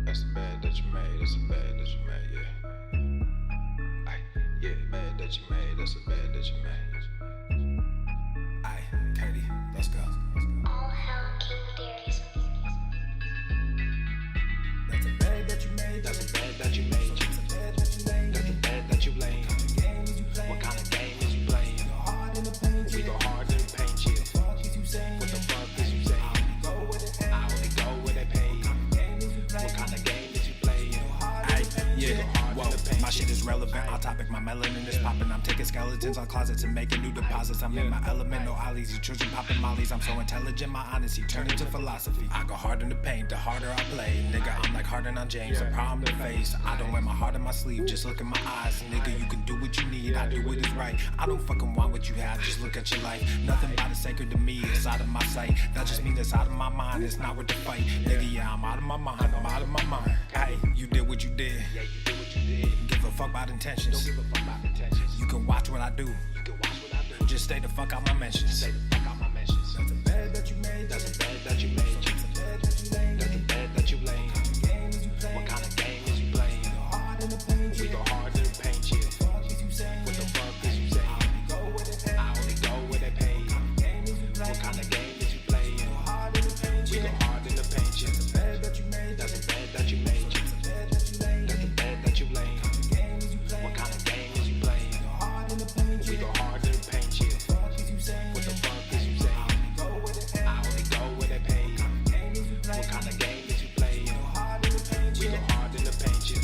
That's the bed that you made, that's the bed that you made, yeah. Ay, yeah, bed that you made, that's the bed that you made. Ay, Katie, let's go. All hell King Darius. That's a bed that you made, That's the bed that you made, that's a bed that you laid. that's the bed that you laid. What kind of game is you playing? Hard in the paint, We go hard in the paint, yeah. fuck is you saying? What the fuck is you saying? Go with it, I only go where they pay. What kind of game is you playing? Ay, yeah, whoa, my shit is relevant, on topic, my melanin is popping. I'm taking skeletons on closets and making new deposits. I'm in my element, no ollies, you children popping mollies. I'm so intelligent, my honesty turned into philosophy. I go hard in the paint, the harder I play. Nigga, I'm like Harden on James, a problem to face. I don't wear my heart on my sleeve, just look in my eyes. Nigga, you can do what you need, I do what is right. I don't fucking want what you have, just look at your life. Nothing but is sacred to me, it's out of my sight. That just means it's out of my mind, it's not worth the fight. Nigga, yeah, I'm out of my mind, I'm out of my mind. Hey, you did what you did. Yeah, you did what you did. Give a fuck about intentions. Don't give a fuck about intentions. You can watch what I do. You can watch what I do. Just stay the fuck out my mentions. Stay the fuck out my mentions. That's a bed that you made. That's the bed that you made. That's a bed that you laid. That's the bed that you laid. Game is you playing? What kind of game is you playing? Hard in the paint, We go hard in the paint, yeah. fuck is you saying? What the fuck is you saying? Go with it, I only go where they pay. game is you playing? What kind of game is you playing? Hard in the paint, We go hard in the paint, yeah. bed that you made. That's the bed that you made. That's a bed that you laid. That's the bed that you laid. Game is you playing? What kind of game is you playing? Hard in the paint, We go hard in the paint, yeah. fuck is you saying? What the fuck is you saying? Go with it, I only go where they pay. game is you What playing? kind of game is you playing? Hard in the paint, We go hard in the paint, yeah.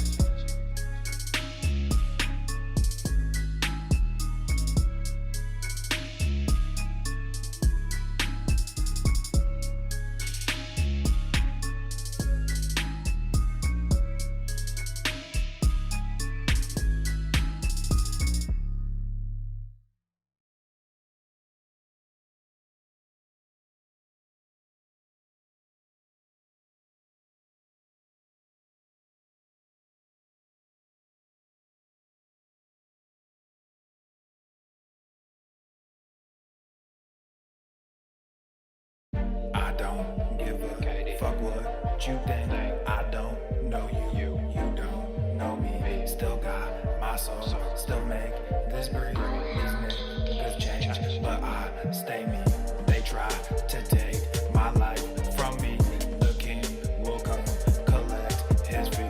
I don't give a fuck what you think. I don't know you, you don't know me. Still got my soul, still make this breathe. These niggas change, but I stay me. They try to take my life from me. The king will come collect his fee.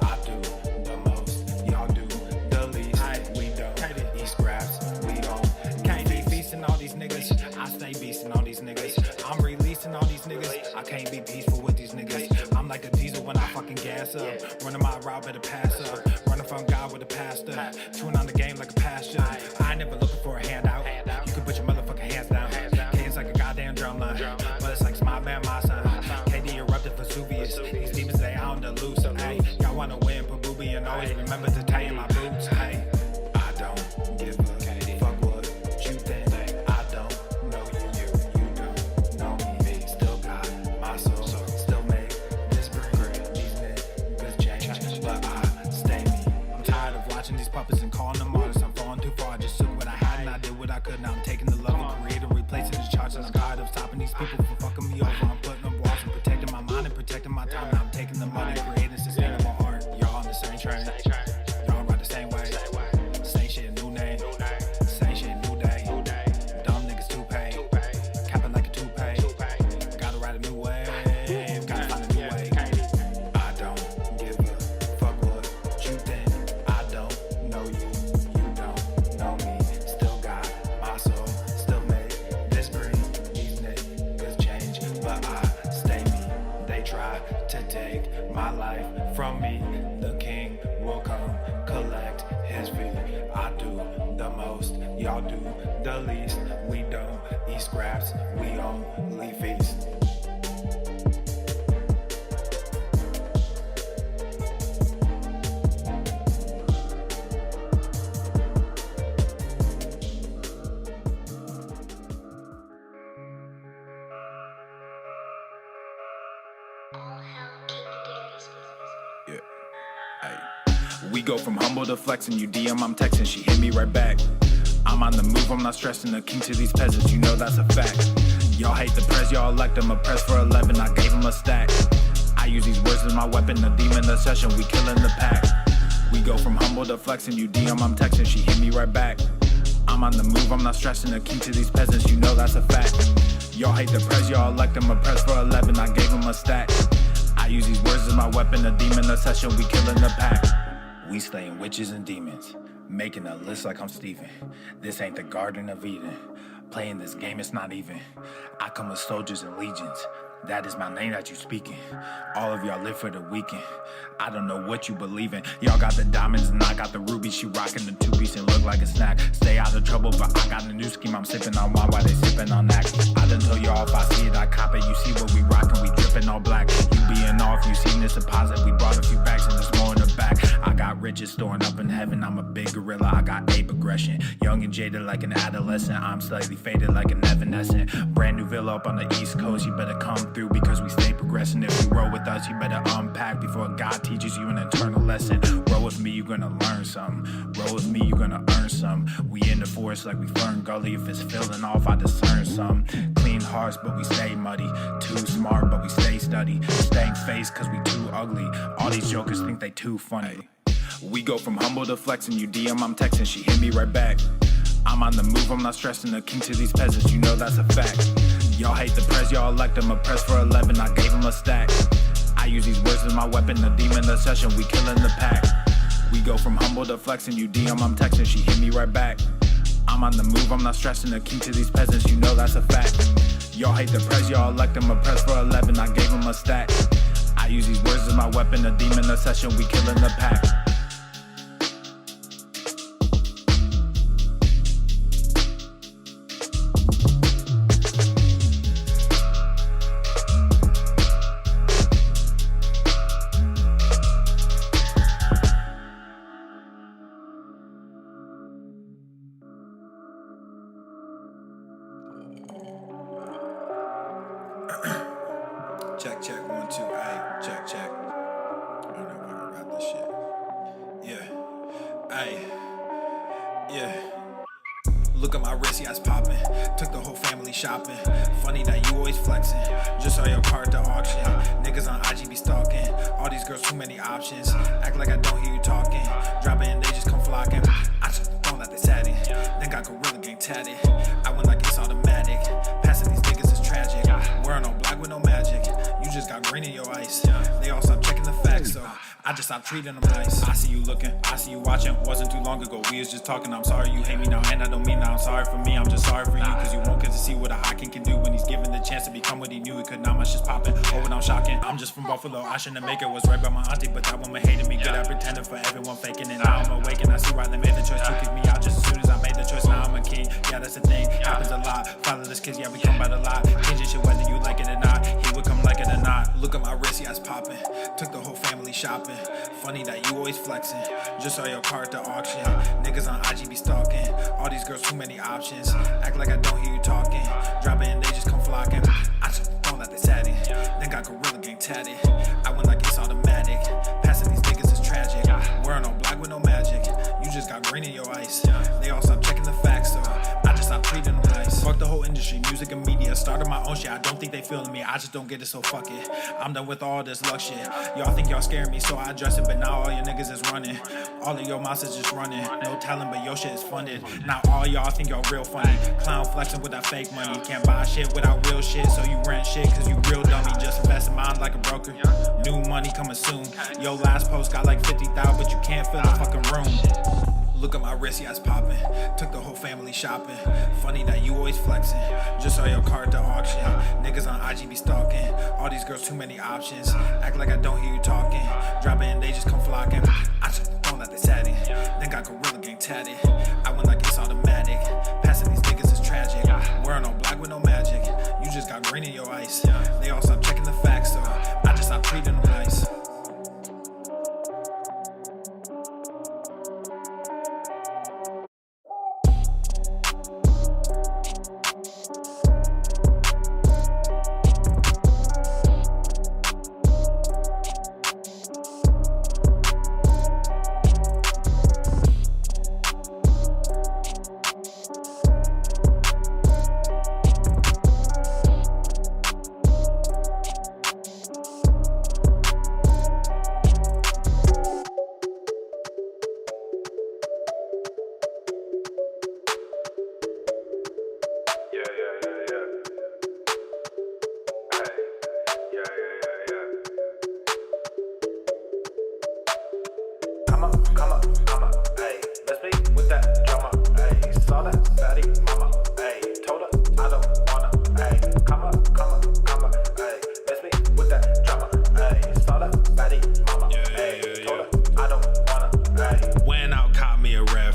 I do the most, y'all do the least. We don't eat scraps, we don't. Can't be feasting all these niggas. I stay beasting all these niggas. I'm releasing all these niggas. I can't be peaceful with these niggas. I'm like a diesel when I fucking gas up. Running my route, better pass up. Running from God with a pastor. Chewing on the game like a pasture. I ain't never looking for a handout. You can put your motherfucking hands down. K is like a goddamn drum line. But it's like smile man, my son. KD erupted Vesuvius. These demons, they on the loose. Hey, y'all wanna win, put booby and always remember to tie in my boots. Hey, I don't give a fuck what you think. I don't know you, you don't know me. Still got my soul, still make this breathe. These niggas change, but I stay me. I'm tired of watching these puppets and calling them artists. I'm falling too far, I just took what I had and I did what I could. Now I'm taking the love of creator, replacing the charts. I'm tired of stopping these people from fucking me over. I'm putting up walls and protecting my mind and protecting my time. Now I'm taking the money, creating sustainable art. Y'all on the same train, y'all ride the same way. Same shit, new name. Same shit, new day. Dumb niggas too paid. Capping like a toupee. Gotta ride a new wave. Gotta find a new way. I don't give a fuck what you think. I don't know you. You don't know me. Still got my soul. Still make this breathe. These niggas change, but I stay me. They try to take my life from me. The king will come collect his fee. I do the most, y'all do the least. We don't eat scraps, we only feast. All hell King Darius. Yeah. Ay. We go from humble to flexing. You DM, I'm texting. She hit me right back. I'm on the move, I'm not stressing. The king to these peasants, you know that's a fact. Y'all hate the press, y'all elect them. A press for 11, I gave him a stack. I use these words as my weapon, a demon, the session, we killing the pack. We go from humble to flexing, you DM, I'm texting, she hit me right back. I'm on the move, I'm not stressing, the key to these peasants, you know that's a fact. Y'all hate the press, y'all elect them, a press for 11, I gave them a stack. I use these words as my weapon, a demon, the session, we killing the pack. We slaying witches and demons, making a list like I'm Steven. This ain't the Garden of Eden, playing this game, it's not even. I come with soldiers and legions, that is my name that you speaking. All of y'all live for the weekend, I don't know what you believe in. Y'all got the diamonds and I got the rubies. She rocking the two-piece and look like a snack. Stay out of trouble, but I got a new scheme. I'm sipping on wine while they sipping on that. I done told y'all if I see it, I cop it. You see what we rockin', we drippin' all black. You being off, you seen this deposit. We brought a few bags and there's more in the back. I got riches storing up in heaven. I'm a big gorilla, I got ape aggression. Young and jaded like an adolescent. I'm slightly faded like an evanescent. Brand new villa up on the East Coast. You better come through because we stay progressing. If you roll with us, you better unpack before God teaches you an eternal lesson. Roll with me, you gonna learn something. Roll with me, you gonna earn some. We in the forest like we Fern Gully. If it's feeling off, I discern some. Clean hearts, but we stay muddy. Too smart, but we stay study. Staying faced cause we too ugly. All these jokers think they too funny. We go from humble to flexing, you DM, I'm texting, she hit me right back. I'm on the move, I'm not stressing, the king to these peasants, you know that's a fact. Y'all hate the press, y'all elect them, a press for 11, I gave them a stack. I use these words as my weapon, a demon, the session, we killing the pack. We go from humble to flexing, you DM, I'm texting, she hit me right back. I'm on the move, I'm not stressing, the king to these peasants, you know that's a fact. Y'all hate the press, y'all elect them, a press for 11, I gave them a stack. I use these words as my weapon, a demon, the session, we killing the pack. Check, 1, 2, ayy, check. I don't know if I can rap this shit. Yeah, ayy, yeah. Look at my wrist, yeah, it's poppin'. Took the whole family shopping. Funny that you always flexing. Just saw your car at the auction. Niggas on IG be stalking. All these girls, too many options. Act like I don't hear you talking. Drop it and they just come flocking. I just don't let they sat it. Then got Gorilla Gang tatted. I went like it's automatic. Passing these niggas is tragic. Wearing all black with no magic. You just got green in your ice. They all stop checking the facts, so I just stopped treating them nice. I see you looking, I see you watching. Wasn't too long ago, we was just talking. I'm sorry you hate me now, and I don't mean that I'm sorry for me. I'm just sorry for you, cause you won't get to see what a hot king can do when he's given the chance to become what he knew he could. Now my shit's popping, oh and I'm shocking. I'm just from Buffalo, I shouldn't make it. Was right by my auntie, but that woman hated me. Good at pretending for everyone faking it. Now I'm awake and I see why they made the choice to kick me out just as soon as I made the choice. Now I'm a king, yeah that's the thing, happens a lot. Fatherless kids, yeah we come by the lot. Changing shit whether you like it or not. He would come like it or not. Look at my wrist, yeah it's popping. Took the whole family shopping. Funny that you always flexing. Just saw your car at the auction. Niggas on IG be stalking. All these girls, too many options. Act like I don't hear you talking. Drop it and they just come flocking. I just don't let they sat it. Then got Gorilla Gang tatted. I went like it's automatic. Passing these niggas is tragic. Wearing all black with no magic. You just got green in your ice. They all stop checking the facts, so I just stopped treating them nice. Fuck the whole industry, music and media. Started my own shit, I don't think they feeling me. I just don't get it, so fuck it. I'm done with all this luck shit. Y'all think y'all scaring me, so I address it. But now all your niggas is running. All of your mouths is just running. No talent, but your shit is funded. Now all y'all think y'all real funny. Clown flexing with that fake money. Can't buy shit without real shit, so you rent shit cause you real dummy. Just invest in mine like a broker. New money coming soon. Yo last post got like 50,000, but you can't fill the fucking room. Look at my wrist, yeah it's popping. Took the whole family shopping. Funny that you always flexing. Just saw your car at the auction. Niggas on IG be stalking. All these girls, too many options. Act like I don't hear you talking. Drop it and they just come flocking. I just don't let they sat it. Then got Gorilla Gang tatted. I went like it's automatic. Passing these niggas is tragic. Wearing all black with no magic. You just got green in your ice. They all stop checking the facts, so I just stopped treating them nice.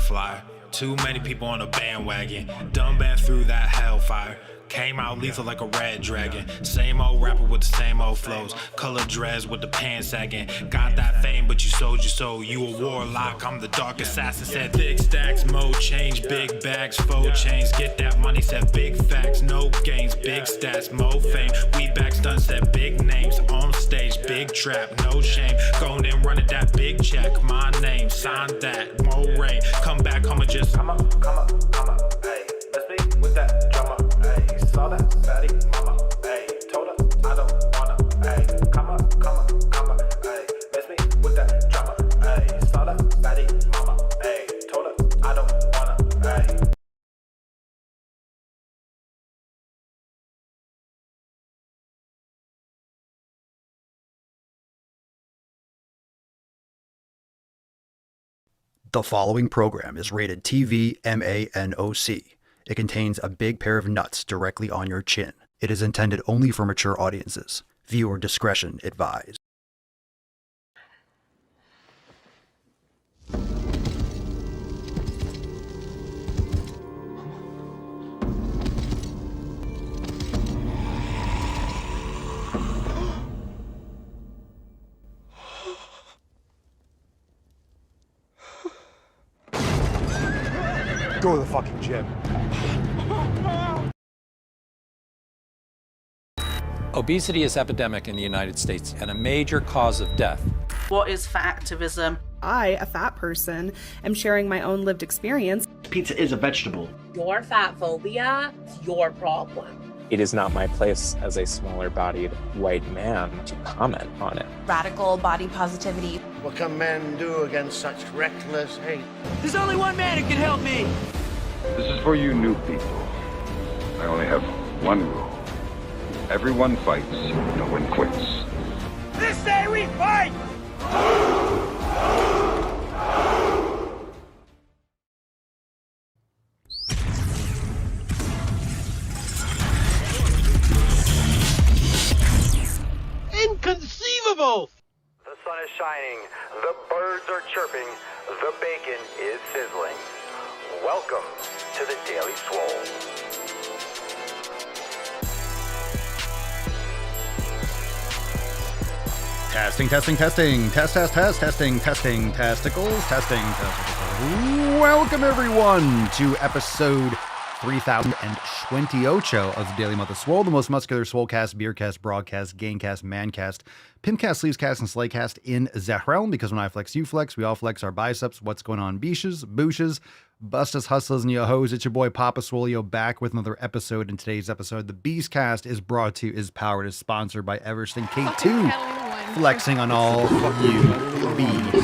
flyer. Too many people on a bandwagon. Dumb band through that hellfire. Came out lethal like a red dragon. Same old rapper with the same old flows. Color dreads with the pants sagging. Got that fame, but you sold your soul. You a warlock, I'm the dark assassin. Said thick stacks, mode change. Big bags, faux chains. Get that money, said big facts, no gains. Big stats, mo fame. We back stunts, said big names. On stage, big trap, no shame. Going and running that big check. My name, sign that, more rain. Come back home and just come up, hey. Let's be with that drama, hey. Saw that fatty mama, hey. Told her I don't wanna, hey. Come up, hey. Let's be with that drama, hey. Saw that fatty mama, hey. Told her I don't wanna, hey. The following program is rated TV MANOC. It contains a big pair of nuts directly on your chin. It is intended only for mature audiences. Viewer discretion advised. Go to the fucking gym. Obesity is epidemic in the United States and a major cause of death. What is fat activism? I, a fat person, am sharing my own lived experience. Pizza is a vegetable. Your fat phobia is your problem. It is not my place as a smaller-bodied white man to comment on it. Radical body positivity. What can men do against such reckless hate? There's only one man who can help me. This is for you new people. I only have one rule. Everyone fights, no one quits. This day we fight! Inconceivable! The sun is shining, the birds are chirping, the bacon is sizzling. Welcome to the Daily Swole. Testing. Testicles. Welcome everyone to episode 3028 of the Daily Mother Swole, the most muscular swolecast, beercast, broadcast, gaincast, mancast, pimpcast, sleevescast, and slaycast in the realm, because when I flex, you flex, we all flex our biceps. What's going on, beaches, booshes, bustas, hustlers, and yo hoes? It's your boy Papa Swolio back with another episode. In today's episode, the Beastcast is brought to you, is powered, is sponsored by Eversting K2. Flexing on all you bees.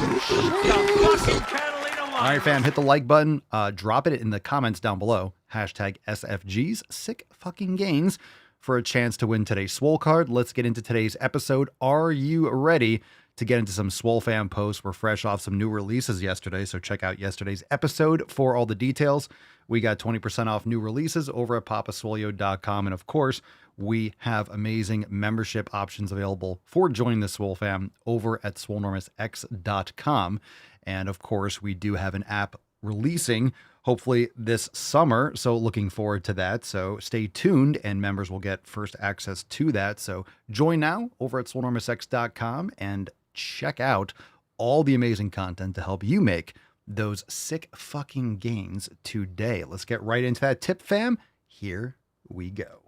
All right, fam, hit the like button. Drop it in the comments down below. Hashtag SFGs, sick fucking gains, for a chance to win today's Swole card. Let's get into today's episode. Are you ready to get into some Swole fam posts? We're fresh off some new releases yesterday, so check out yesterday's episode for all the details. We got 20% off new releases over at papaswolio.com. And of course, we have amazing membership options available for joining the Swole fam over at swolenormousx.com. And of course, we do have an app releasing hopefully this summer, so looking forward to that. So stay tuned, and members will get first access to that. So join now over at swolenormousx.com and check out all the amazing content to help you make those sick fucking gains today. Let's get right into that tip, fam. Here we go.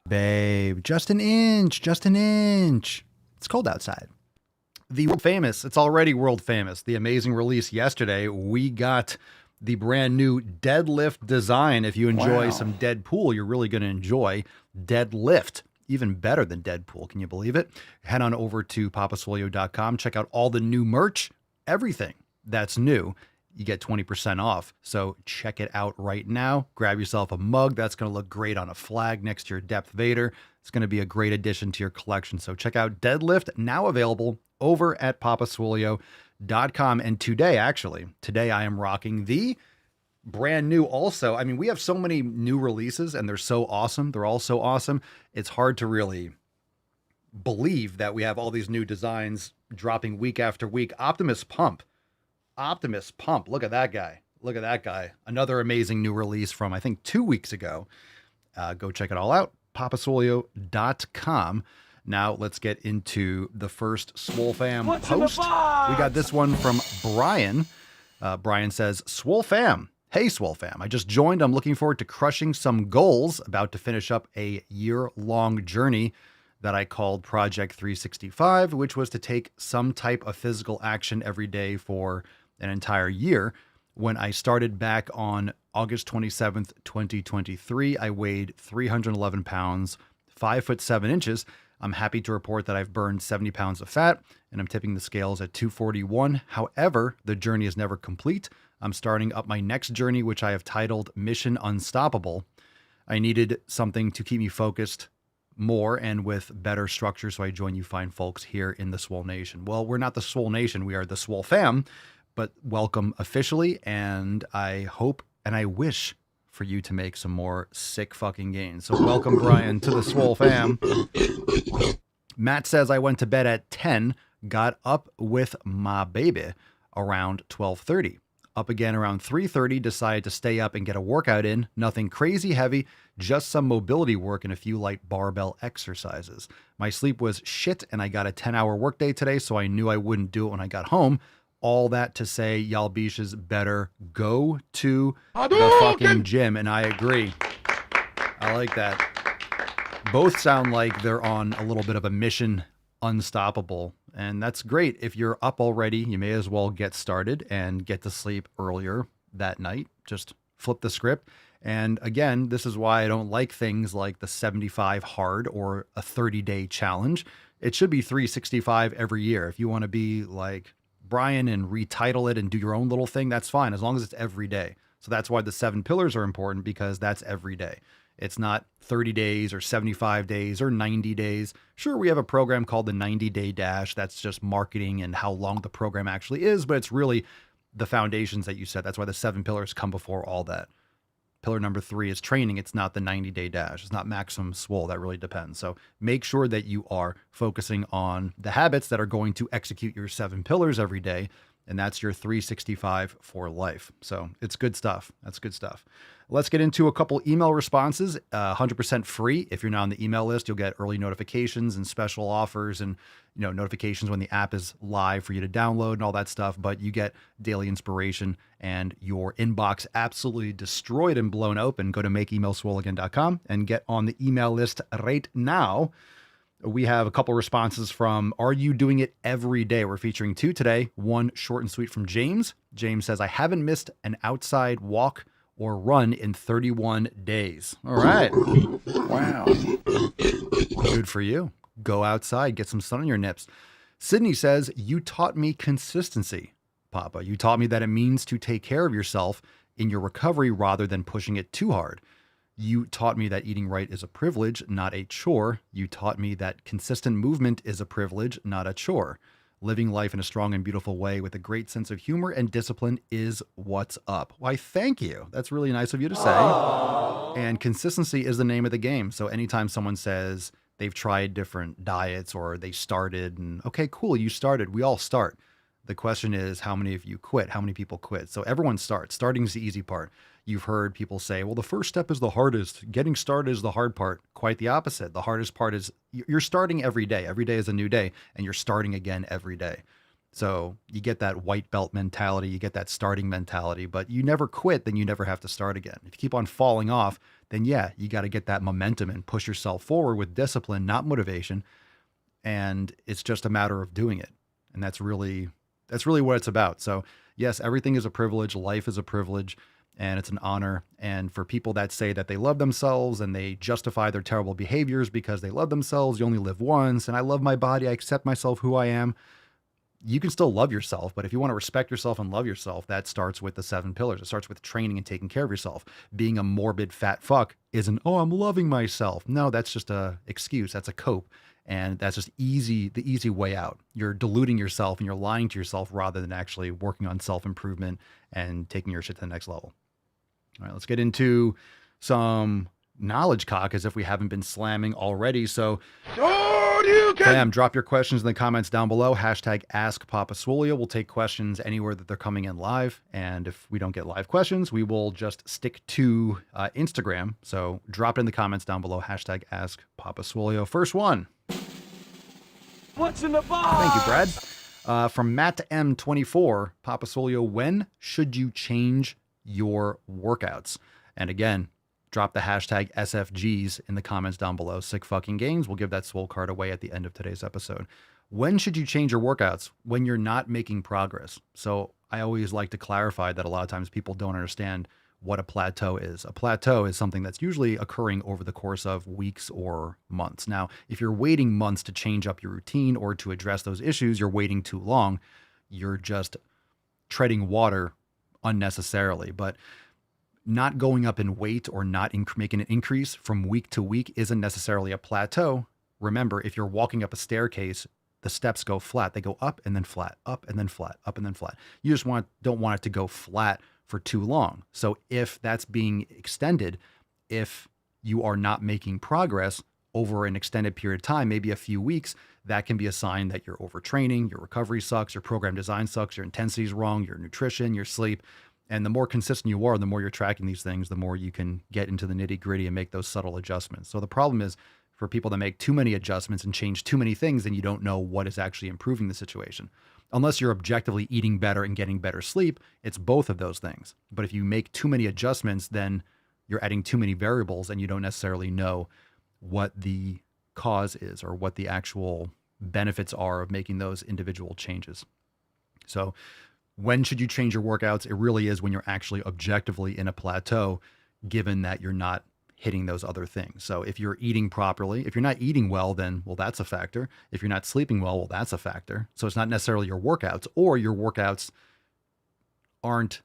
Babe, just an inch. It's cold outside. The world famous, it's already world famous, the amazing release yesterday. We got the brand new deadlift design. If you enjoy some Deadpool, you're really going to enjoy Deadlift. Even better than Deadpool. Can you believe it? Head on over to papaswolio.com. Check out all the new merch, everything that's new. You get 20% off. So check it out right now. Grab yourself a mug. That's going to look great on a flag next to your Depth Vader. It's going to be a great addition to your collection. So check out Deadlift, now available over at papaswolio.com. And today I am rocking the brand new also. I mean, we have so many new releases and they're so awesome. They're all so awesome. It's hard to really believe that we have all these new designs dropping week after week. Optimus Pump. Look at that guy. Look at that guy. Another amazing new release from, I think, 2 weeks ago. Go check it all out. papasolio.com. Now let's get into the first Swole Fam post. We got this one from Brian. Brian says, Swole Fam. Hey, Swole Fam. I just joined. I'm looking forward to crushing some goals. About to finish up a year-long journey that I called Project 365, which was to take some type of physical action every day for an entire year. When I started back on August 27th, 2023, I weighed 311 pounds, 5'7". I'm happy to report that I've burned 70 pounds of fat and I'm tipping the scales at 241. However, the journey is never complete. I'm starting up my next journey, which I have titled Mission Unstoppable. I needed something to keep me focused more and with better structure, so I joined you fine folks here in the Swole Nation. Well, we're not the Swole Nation. We are the Swole Fam, but welcome officially, and I hope and I wish for you to make some more sick fucking gains. So welcome, Brian, to the Swole Fam. Matt says, I went to bed at 10, got up with my baby around 12:30. Up again around 3:30, decided to stay up and get a workout in. Nothing crazy heavy, just some mobility work and a few light barbell exercises. My sleep was shit and I got a 10-hour workday today, so I knew I wouldn't do it when I got home. All that to say, y'all beaches better go to the fucking gym, and I agree. I like that. Both sound like they're on a little bit of a mission unstoppable, and that's great. If you're up already, you may as well get started and get to sleep earlier that night. Just flip the script. And again, this is why I don't like things like the 75 hard or a 30-day challenge. It should be 365 every year. If you want to be like Brian and retitle it and do your own little thing, that's fine, as long as it's every day. So that's why the 7 pillars are important, because that's every day. It's not 30 days or 75 days or 90 days. Sure, we have a program called the 90-Day Dash. That's just marketing and how long the program actually is, but it's really the foundations that you set. That's why the 7 pillars come before all that. Pillar number 3 is training. It's not the 90-day dash. It's not maximum swole. That really depends. So make sure that you are focusing on the habits that are going to execute your 7 pillars every day. And that's your 365 for life. So it's good stuff. That's good stuff. Let's get into a couple email responses. 100% free. If you're not on the email list, you'll get early notifications and special offers and notifications when the app is live for you to download and all that stuff. But you get daily inspiration and your inbox absolutely destroyed and blown open. Go to makeemailswoleagain.com and get on the email list right now. We have a couple responses from Are You Doing It Every Day? We're featuring 2 today. One short and sweet from James. James says, I haven't missed an outside walk or run in 31 days. All right. Wow. Good for you. Go outside, get some sun on your nips. Sydney says, you taught me consistency, Papa. You taught me that it means to take care of yourself in your recovery rather than pushing it too hard. You taught me that eating right is a privilege, not a chore. You taught me that consistent movement is a privilege, not a chore. Living life in a strong and beautiful way with a great sense of humor and discipline is what's up. Why, thank you. That's really nice of you to say. Aww. And consistency is the name of the game. So anytime someone says they've tried different diets or they started and, okay, cool, you started. We all start. The question is, how many of you quit? How many people quit? So everyone starts. Starting is the easy part. You've heard people say, well, the first step is the hardest. Getting started is the hard part. Quite the opposite. The hardest part is you're starting every day. Every day is a new day, and you're starting again every day. So you get that white belt mentality. You get that starting mentality, but you never quit, then you never have to start again. If you keep on falling off, then yeah, you got to get that momentum and push yourself forward with discipline, not motivation. And it's just a matter of doing it. And that's really what it's about. So yes, everything is a privilege. Life is a privilege. And it's an honor. And for people that say that they love themselves and they justify their terrible behaviors because they love themselves, you only live once, and I love my body, I accept myself who I am. You can still love yourself, but if you want to respect yourself and love yourself, that starts with the 7 pillars. It starts with training and taking care of yourself. Being a morbid fat fuck isn't, oh, I'm loving myself. No, that's just a excuse. That's a cope. And that's just the easy way out. You're deluding yourself and you're lying to yourself rather than actually working on self-improvement and taking your shit to the next level. All right, let's get into some knowledge cock as if we haven't been slamming already. So Fam, drop your questions in the comments down below. Hashtag Ask Papa Swolio. We'll take questions anywhere that they're coming in live. And if we don't get live questions, we will just stick to Instagram. So drop it in the comments down below. Hashtag Ask Papa Swolio. First one. What's in the box? Thank you, Brad. From Matt M24, Papa Swolio, when should you change your workouts? And again, drop the hashtag SFGs in the comments down below. Sick fucking games. We'll give that swole card away at the end of today's episode. When should you change your workouts? When you're not making progress. So I always like to clarify that a lot of times people don't understand what a plateau is. A plateau is something that's usually occurring over the course of weeks or months. Now, if you're waiting months to change up your routine or to address those issues, you're waiting too long. You're just treading water unnecessarily. But not going up in weight or not making an increase from week to week isn't necessarily a plateau. Remember, if you're walking up a staircase, the steps go flat. They go up and then flat, up and then flat, up and then flat. You just don't want it to go flat for too long. So if that's being extended, if you are not making progress over an extended period of time, maybe a few weeks, that can be a sign that you're overtraining, your recovery sucks, your program design sucks, your intensity is wrong, your nutrition, your sleep. And the more consistent you are, the more you're tracking these things, the more you can get into the nitty gritty and make those subtle adjustments. So the problem is for people that make too many adjustments and change too many things, then you don't know what is actually improving the situation. Unless you're objectively eating better and getting better sleep, it's both of those things. But if you make too many adjustments, then you're adding too many variables and you don't necessarily know what the cause is or what the actual benefits are of making those individual changes. So when should you change your workouts? It really is when you're actually objectively in a plateau, given that you're not hitting those other things. So if you're eating properly, if you're not eating well, then, well, that's a factor. If you're not sleeping well, that's a factor. So it's not necessarily your workouts, or your workouts aren't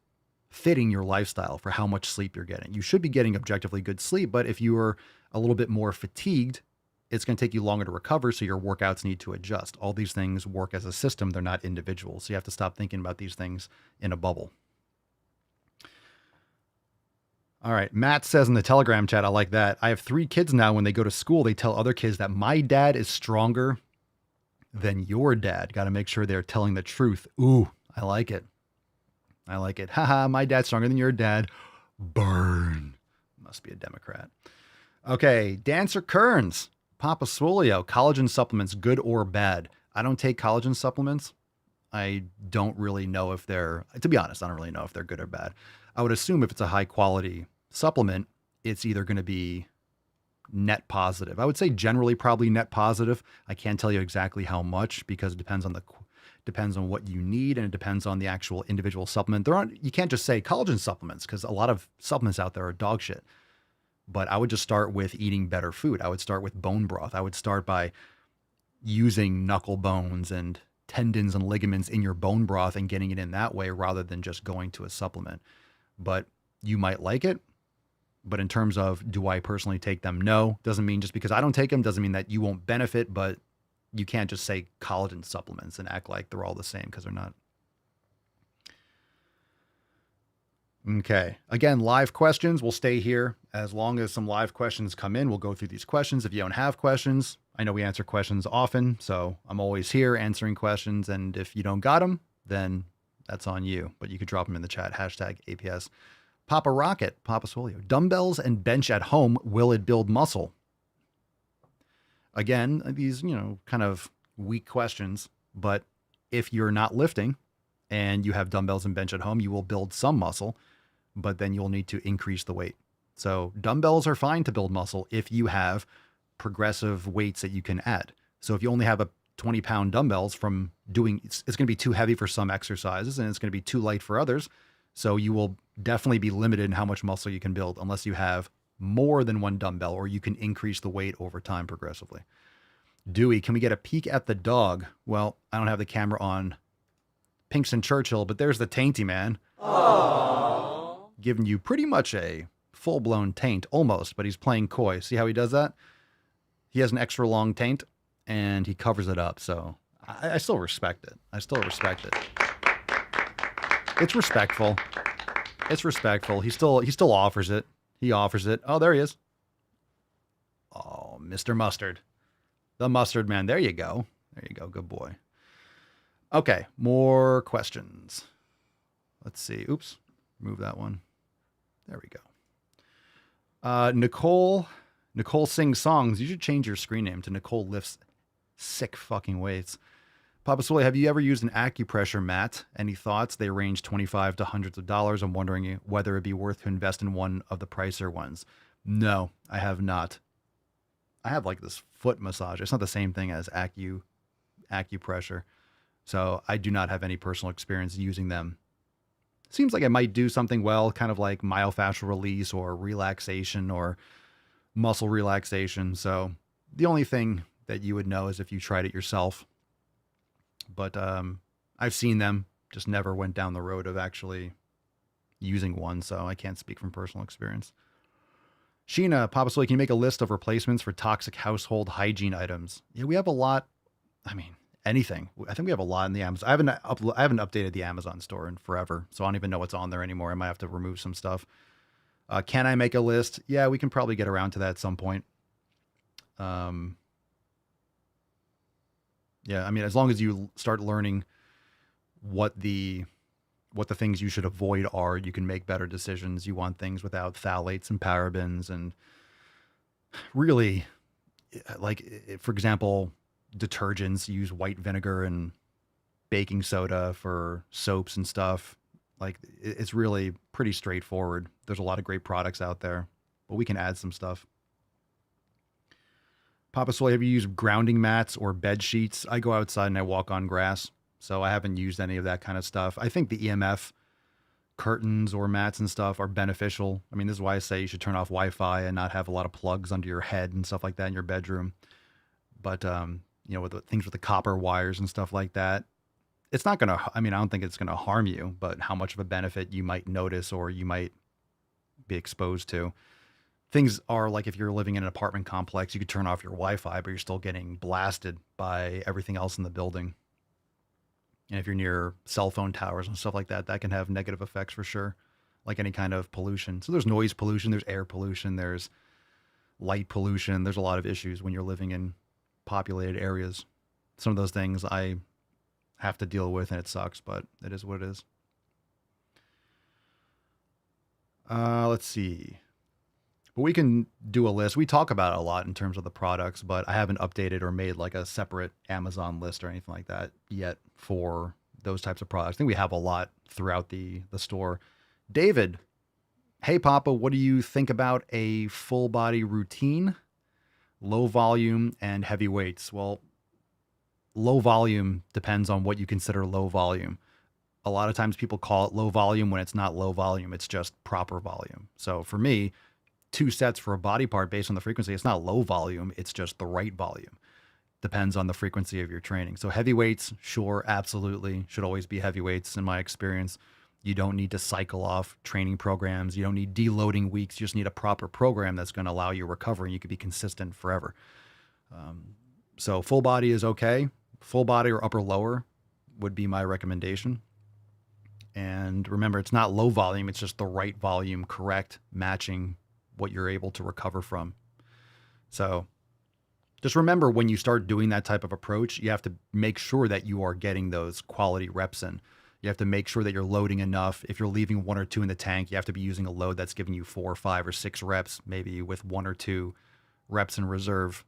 fitting your lifestyle for how much sleep you're getting. You should be getting objectively good sleep, but if you are a little bit more fatigued, it's going to take you longer to recover, so your workouts need to adjust. All these things work as a system. They're not individuals. So you have to stop thinking about these things in a bubble. All right. Matt says in the Telegram chat, I like that. I have 3 kids now. When they go to school, they tell other kids that my dad is stronger than your dad. Got to make sure they're telling the truth. Ooh, I like it. I like it. Haha, my dad's stronger than your dad. Burn. Must be a Democrat. Okay. Dancer Kearns. Papa Swolio, collagen supplements, good or bad? I don't take collagen supplements. I don't really know if they're, to be honest, I don't really know if they're good or bad. I would assume if it's a high quality supplement, it's either going to be net positive. I would say generally probably net positive. I can't tell you exactly how much because it depends on what you need, and it depends on the actual individual supplement. You can't just say collagen supplements because a lot of supplements out there are dog shit. But I would just start with eating better food. I would start with bone broth. I would start by using knuckle bones and tendons and ligaments in your bone broth and getting it in that way rather than just going to a supplement. But you might like it. But in terms of do I personally take them? No. Doesn't mean just because I don't take them doesn't mean that you won't benefit, but you can't just say collagen supplements and act like they're all the same because they're not. Okay. Again, live questions. We'll stay here as long as some live questions come in. We'll go through these questions. If you don't have questions, I know we answer questions often, so I'm always here answering questions. And if you don't got them, then that's on you. But you could drop them in the chat. Hashtag APS. Papa Rocket, Papa Swolio. Dumbbells and bench at home. Will it build muscle? Again, these, kind of weak questions. But if you're not lifting and you have dumbbells and bench at home, you will build some muscle, but then you'll need to increase the weight. So dumbbells are fine to build muscle if you have progressive weights that you can add. So if you only have a 20-pound dumbbells from doing, it's going to be too heavy for some exercises and it's going to be too light for others. So you will definitely be limited in how much muscle you can build unless you have more than one dumbbell or you can increase the weight over time progressively. Dewey, can we get a peek at the dog? Well, I don't have the camera on Pinkston Churchill, but there's the tainty man. Aww. Giving you pretty much a full-blown taint, almost, but he's playing coy. See how he does that? He has an extra long taint, and he covers it up, so I still respect it. I still respect it. It's respectful. It's respectful. He still offers it. He offers it. Oh, there he is. Oh, Mr. Mustard. The Mustard Man. There you go. There you go. Good boy. Okay, more questions. Let's see. Oops. Move that one. There we go. Nicole sings songs. You should change your screen name to Nicole Lifts Sick Fucking Weights. Papa Swole, have you ever used an acupressure mat? Any thoughts? They range $25 to hundreds of dollars. I'm wondering whether it'd be worth to invest in one of the pricier ones. No, I have not. I have like this foot massage. It's not the same thing as acupressure. So I do not have any personal experience using them. Seems like it might do something well, kind of like myofascial release or relaxation or muscle relaxation. So the only thing that you would know is if you tried it yourself. But I've seen them, just never went down the road of actually using one. So I can't speak from personal experience. Sheena, Papa Swole, can you make a list of replacements for toxic household hygiene items? Yeah, we have a lot. I mean, anything. I think we have a lot in the Amazon. I haven't updated the Amazon store in forever, so I don't even know what's on there anymore. I might have to remove some stuff. Can I make a list? Yeah, we can probably get around to that at some point. Yeah, I mean, as long as you start learning what the things you should avoid are, you can make better decisions. You want things without phthalates and parabens, and really, like, for example, detergents use white vinegar and baking soda for soaps and stuff. Like, it's really pretty straightforward. There's a lot of great products out there, but we can add some stuff. Papa Swole, have you used grounding mats or bed sheets? I go outside and I walk on grass, so I haven't used any of that kind of stuff. I think the EMF curtains or mats and stuff are beneficial. I mean, this is why I say you should turn off Wi-Fi and not have a lot of plugs under your head and stuff like that in your bedroom. But, you know, with the things with the copper wires and stuff like that, it's not going to, I mean, I don't think it's going to harm you, but how much of a benefit you might notice or you might be exposed to. Things are like if you're living in an apartment complex, you could turn off your Wi-Fi, but you're still getting blasted by everything else in the building. And if you're near cell phone towers and stuff like that, that can have negative effects for sure, like any kind of pollution. So there's noise pollution, there's air pollution, there's light pollution. There's a lot of issues when you're living in populated areas. Some of those things I have to deal with, and it sucks, but it is what it is. Let's see. But we can do a list. We talk about it a lot in terms of the products, but I haven't updated or made like a separate Amazon list or anything like that yet for those types of products. I think we have a lot throughout the store. David, hey Papa, what do you think about a full body routine, low volume and heavy weights? Well, low volume depends on what you consider low volume. A lot of times people call it low volume when it's not low volume. It's just proper volume. So for me, 2 sets for a body part based on the frequency, it's not low volume. It's just the right volume. Depends on the frequency of your training. So heavy weights, sure, absolutely. Should always be heavy weights in my experience. You don't need to cycle off training programs. You don't need deloading weeks. You just need a proper program that's going to allow you recovery. You could be consistent forever. So full body is okay. Full body or upper lower would be my recommendation. And remember, it's not low volume. It's just the right volume, correct, matching what you're able to recover from. So just remember, when you start doing that type of approach, you have to make sure that you are getting those quality reps in. You have to make sure that you're loading enough. If you're leaving 1 or 2 in the tank, you have to be using a load that's giving you 4 or 5 or 6 reps, maybe with 1 or 2 reps in reserve.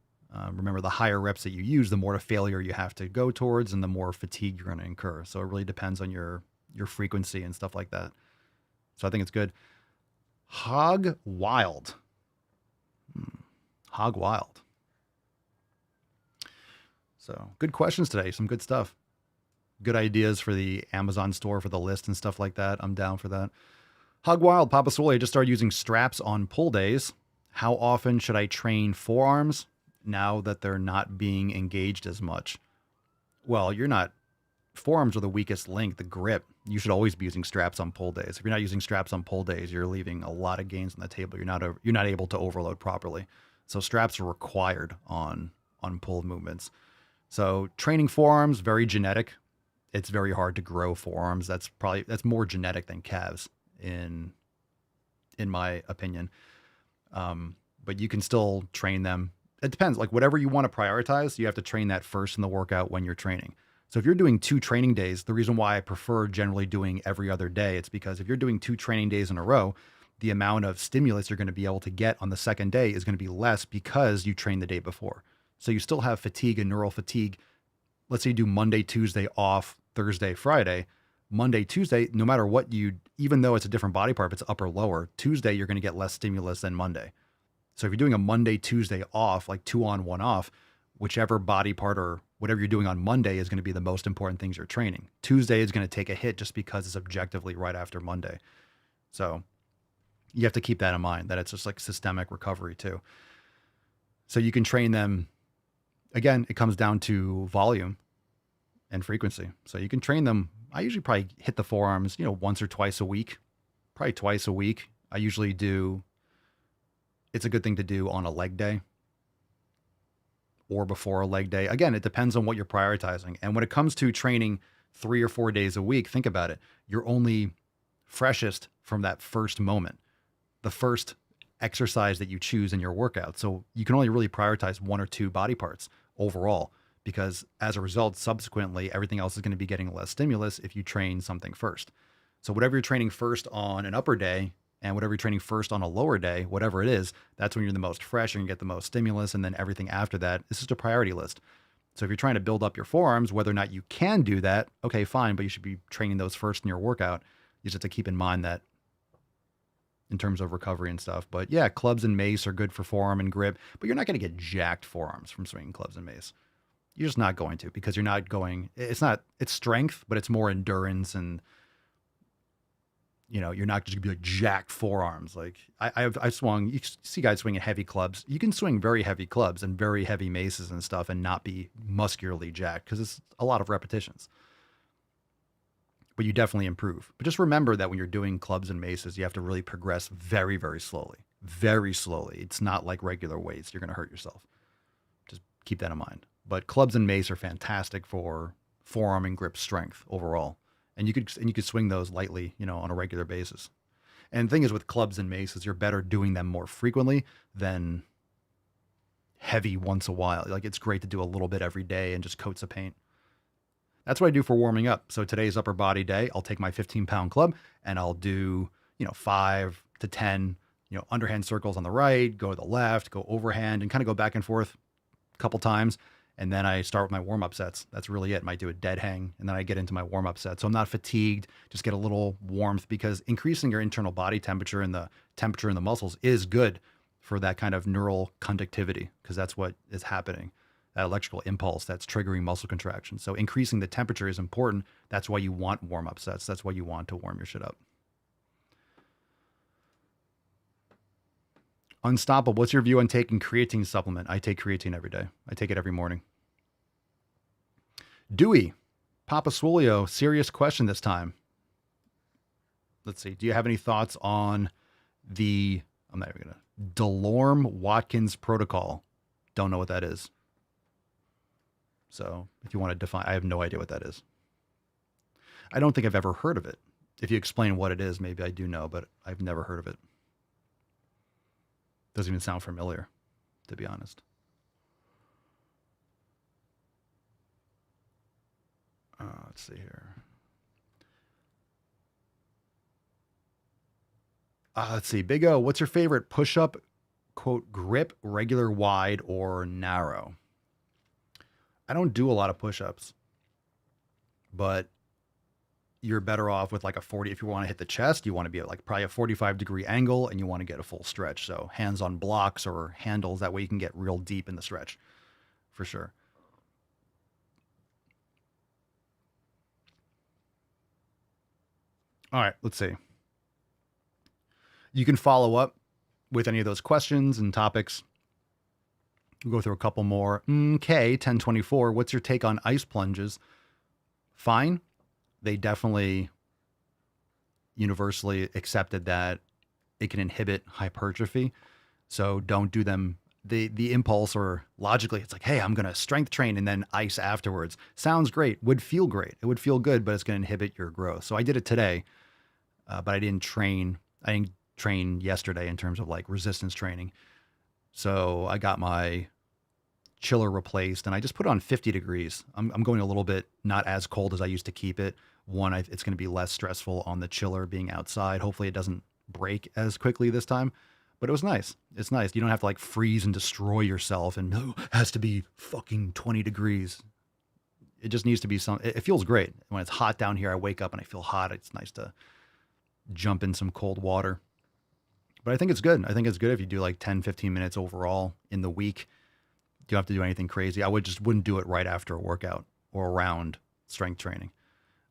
Remember, the higher reps that you use, the more to failure you have to go towards and the more fatigue you're going to incur. So it really depends on your frequency and stuff like that. So I think it's good. Hog Wild. Hog Wild. So good questions today. Some good stuff. Good ideas for the Amazon store for the list and stuff like that. I'm down for that. Hog Wild, Papa Swole, I just started using straps on pull days. How often should I train forearms now that they're not being engaged as much? Well, forearms are the weakest link, the grip. You should always be using straps on pull days. If you're not using straps on pull days, you're leaving a lot of gains on the table. You're not able to overload properly. So straps are required on pull movements. So training forearms, very genetic. It's very hard to grow forearms. That's more genetic than calves in my opinion. But you can still train them. it depends. Like whatever you want to prioritize, you have to train that first in the workout when you're training. So if you're doing 2 training days, the reason why I prefer generally doing every other day, it's because if you're doing 2 training days in a row, the amount of stimulus you're going to be able to get on the second day is going to be less because you trained the day before. So you still have fatigue and neural fatigue. Let's say you do Monday, Tuesday off, Thursday, Friday. Monday, Tuesday, no matter what even though it's a different body part, if it's up or lower, Tuesday, you're going to get less stimulus than Monday. So if you're doing a Monday, Tuesday off, like 2 on, 1 off, whichever body part or whatever you're doing on Monday is going to be the most important things you're training. Tuesday is going to take a hit just because it's objectively right after Monday. So you have to keep that in mind, that it's just like systemic recovery too. So you can train them. Again, it comes down to volume and frequency. So you can train them. I usually probably hit the forearms, once or twice a week, probably twice a week. I usually do. It's a good thing to do on a leg day or before a leg day. Again, it depends on what you're prioritizing. And when it comes to training 3 or 4 days a week, think about it. You're only freshest from that first moment, the first exercise that you choose in your workout. So you can only really prioritize 1 or 2 body parts overall, because as a result, subsequently, everything else is going to be getting less stimulus if you train something first. So whatever you're training first on an upper day and whatever you're training first on a lower day, whatever it is, that's when you're the most fresh and you get the most stimulus. And then everything after that is just a priority list. So if you're trying to build up your forearms, whether or not you can do that, okay, fine, but you should be training those first in your workout. You just have to keep in mind that in terms of recovery and stuff. But yeah, clubs and mace are good for forearm and grip, but you're not going to get jacked forearms from swinging clubs and mace. You're just not going to, because you're not going, it's strength, but it's more endurance. And you're not just gonna be like jacked forearms. Like I swung, you see guys swinging heavy clubs. You can swing very heavy clubs and very heavy maces and stuff and not be muscularly jacked, because it's a lot of repetitions. But you definitely improve. But just remember that when you're doing clubs and maces, you have to really progress very, very slowly. Very slowly. It's not like regular weights. You're going to hurt yourself. Just keep that in mind. But clubs and mace are fantastic for forearm and grip strength overall. And you could swing those lightly, on a regular basis. And the thing is with clubs and maces, you're better doing them more frequently than heavy once a while. Like it's great to do a little bit every day and just coats of paint. That's what I do for warming up. So today's upper body day, I'll take my 15-pound club and I'll do, 5 to 10, underhand circles on the right, go to the left, go overhand, and kind of go back and forth a couple times. And then I start with my warm-up sets. That's really it. I might do a dead hang, and then I get into my warm-up set. So I'm not fatigued, just get a little warmth, because increasing your internal body temperature and the temperature in the muscles is good for that kind of neural conductivity, because that's what is happening. That electrical impulse that's triggering muscle contraction. So increasing the temperature is important. That's why you want warm-up sets. That's why you want to warm your shit up. Unstoppable, what's your view on taking creatine supplement? I take creatine every day. I take it every morning. Dewey, Papa Swolio, serious question this time. Let's see. Do you have any thoughts on Delorme-Watkins protocol? Don't know what that is. So if you want to define, I have no idea what that is. I don't think I've ever heard of it. If you explain what it is, maybe I do know, but I've never heard of it. Doesn't even sound familiar, to be honest. Let's see here. Let's see. Big O, what's your favorite push-up, quote, grip, regular, wide, or narrow? I don't do a lot of push-ups, but you're better off with like a 40. If you want to hit the chest, you want to be at like probably a 45-degree angle and you want to get a full stretch. So hands on blocks or handles. That way you can get real deep in the stretch for sure. All right, let's see. You can follow up with any of those questions and topics. We'll go through a couple more. K1024, what's your take on ice plunges? Fine. They definitely universally accepted that it can inhibit hypertrophy. So don't do them. The impulse, or logically, it's like, hey, I'm going to strength train and then ice afterwards. Sounds great. Would feel great. It would feel good, but it's going to inhibit your growth. So I did it today, but I didn't train. I didn't train yesterday in terms of like resistance training. So I got my chiller replaced, and I just put it on 50 degrees. I'm going a little bit not as cold as I used to keep it. One, it's going to be less stressful on the chiller being outside. Hopefully it doesn't break as quickly this time, but it was nice. It's nice. You don't have to like freeze and destroy yourself and no, it has to be fucking 20 degrees. It just needs to be it feels great. When it's hot down here, I wake up and I feel hot. It's nice to jump in some cold water. But I think it's good. I think it's good if you do like 10, 15 minutes overall in the week. You don't have to do anything crazy. I wouldn't do it right after a workout or around strength training.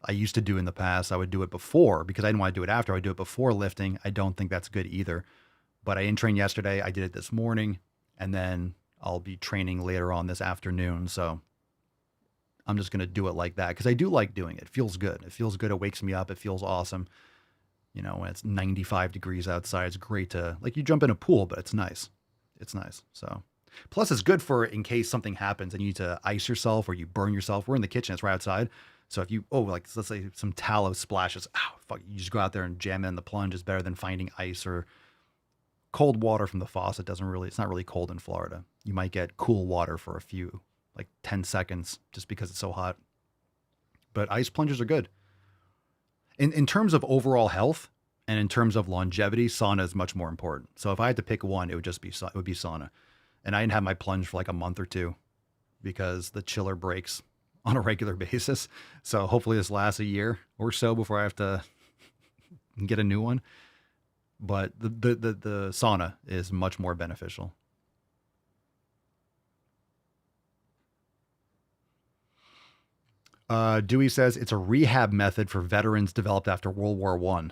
I used to do in the past. I would do it before because I didn't want to do it after. I would do it before lifting. I don't think that's good either. But I in-trained yesterday. I did it this morning, and then I'll be training later on this afternoon. So I'm just going to do it like that because I do like doing it. It feels good. It feels good. It wakes me up. It feels awesome. You know, when it's 95 degrees outside, it's great to, like, you jump in a pool, but it's nice. It's nice. So, plus it's good for in case something happens and you need to ice yourself or you burn yourself. We're in the kitchen. It's right outside. So if you, like, let's say some tallow splashes, fuck, you just go out there and jam it in the plunge is better than finding ice or cold water from the faucet. It's not really cold in Florida. You might get cool water for a few, like 10 seconds just because it's so hot. But ice plunges are good. In terms of overall health and in terms of longevity, sauna is much more important. So if I had to pick one, it would be sauna. And I didn't have my plunge for like a month or two because the chiller breaks on a regular basis. So hopefully this lasts a year or so before I have to get a new one. But the sauna is much more beneficial. Dewey says it's a rehab method for veterans developed after World War I.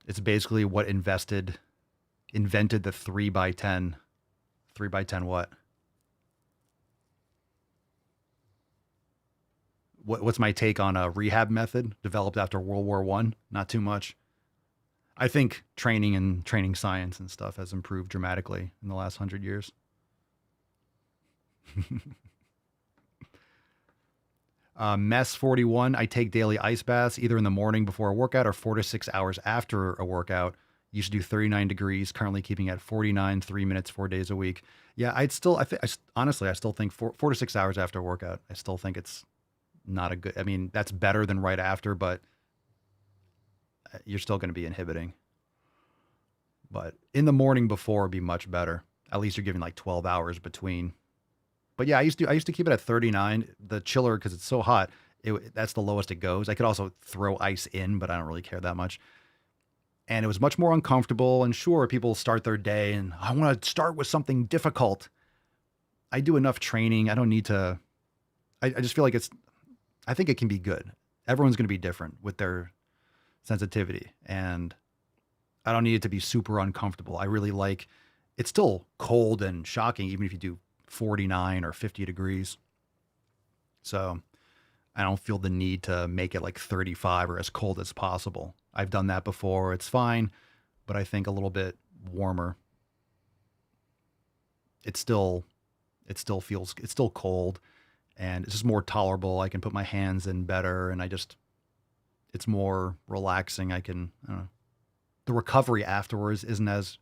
It's basically what invented the 3x10. 3x10 what? What's my take on a rehab method developed after World War I? Not too much. I think training and training science and stuff has improved dramatically in the last 100 years. Mess 41, I take daily ice baths either in the morning before a workout or 4 to 6 hours after a workout. Used to do 39 degrees, currently keeping at 49, 3 minutes, 4 days a week. Yeah, honestly, I still think 4 to 6 hours after a workout. I still think it's not a good, I mean, that's better than right after, but you're still going to be inhibiting. But in the morning before would be much better. At least you're giving like 12 hours between. But yeah, I used to keep it at 39. The chiller, because it's so hot, that's the lowest it goes. I could also throw ice in, but I don't really care that much. And it was much more uncomfortable. And sure, people start their day and I want to start with something difficult. I do enough training. I don't need to. I just feel like I think it can be good. Everyone's going to be different with their sensitivity. And I don't need it to be super uncomfortable. I really like, it's still cold and shocking, even if you do 49 or 50 degrees. So I don't feel the need to make it like 35 or as cold as possible. I've done that before. It's fine, but I think a little bit warmer. It still feels, it's still cold and it's just more tolerable. I can put my hands in better and it's more relaxing. I don't know. The recovery afterwards isn't as,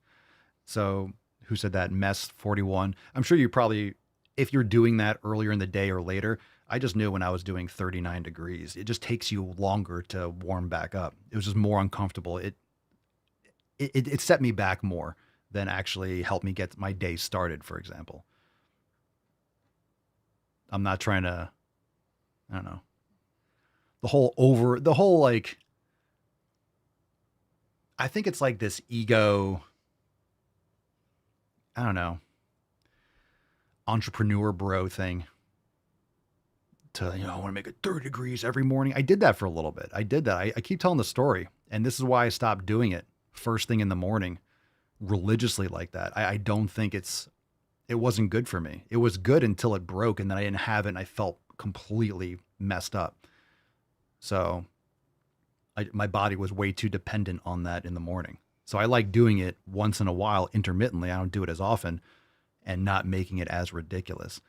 so who said that? Mess 41. I'm sure you probably, if you're doing that earlier in the day or later, I just knew when I was doing 39 degrees, it just takes you longer to warm back up. It was just more uncomfortable. It set me back more than actually helped me get my day started, for example. I'm not trying to, I don't know, I think it's like this ego, I don't know, entrepreneur bro thing to, I want to make it 30 degrees every morning. I did that for a little bit. I did that. I keep telling the story, and this is why I stopped doing it first thing in the morning religiously like that. I don't think it wasn't good for me. It was good until it broke, and then I didn't have it, and I felt completely messed up. So my body was way too dependent on that in the morning. So I like doing it once in a while intermittently. I don't do it as often and not making it as ridiculous.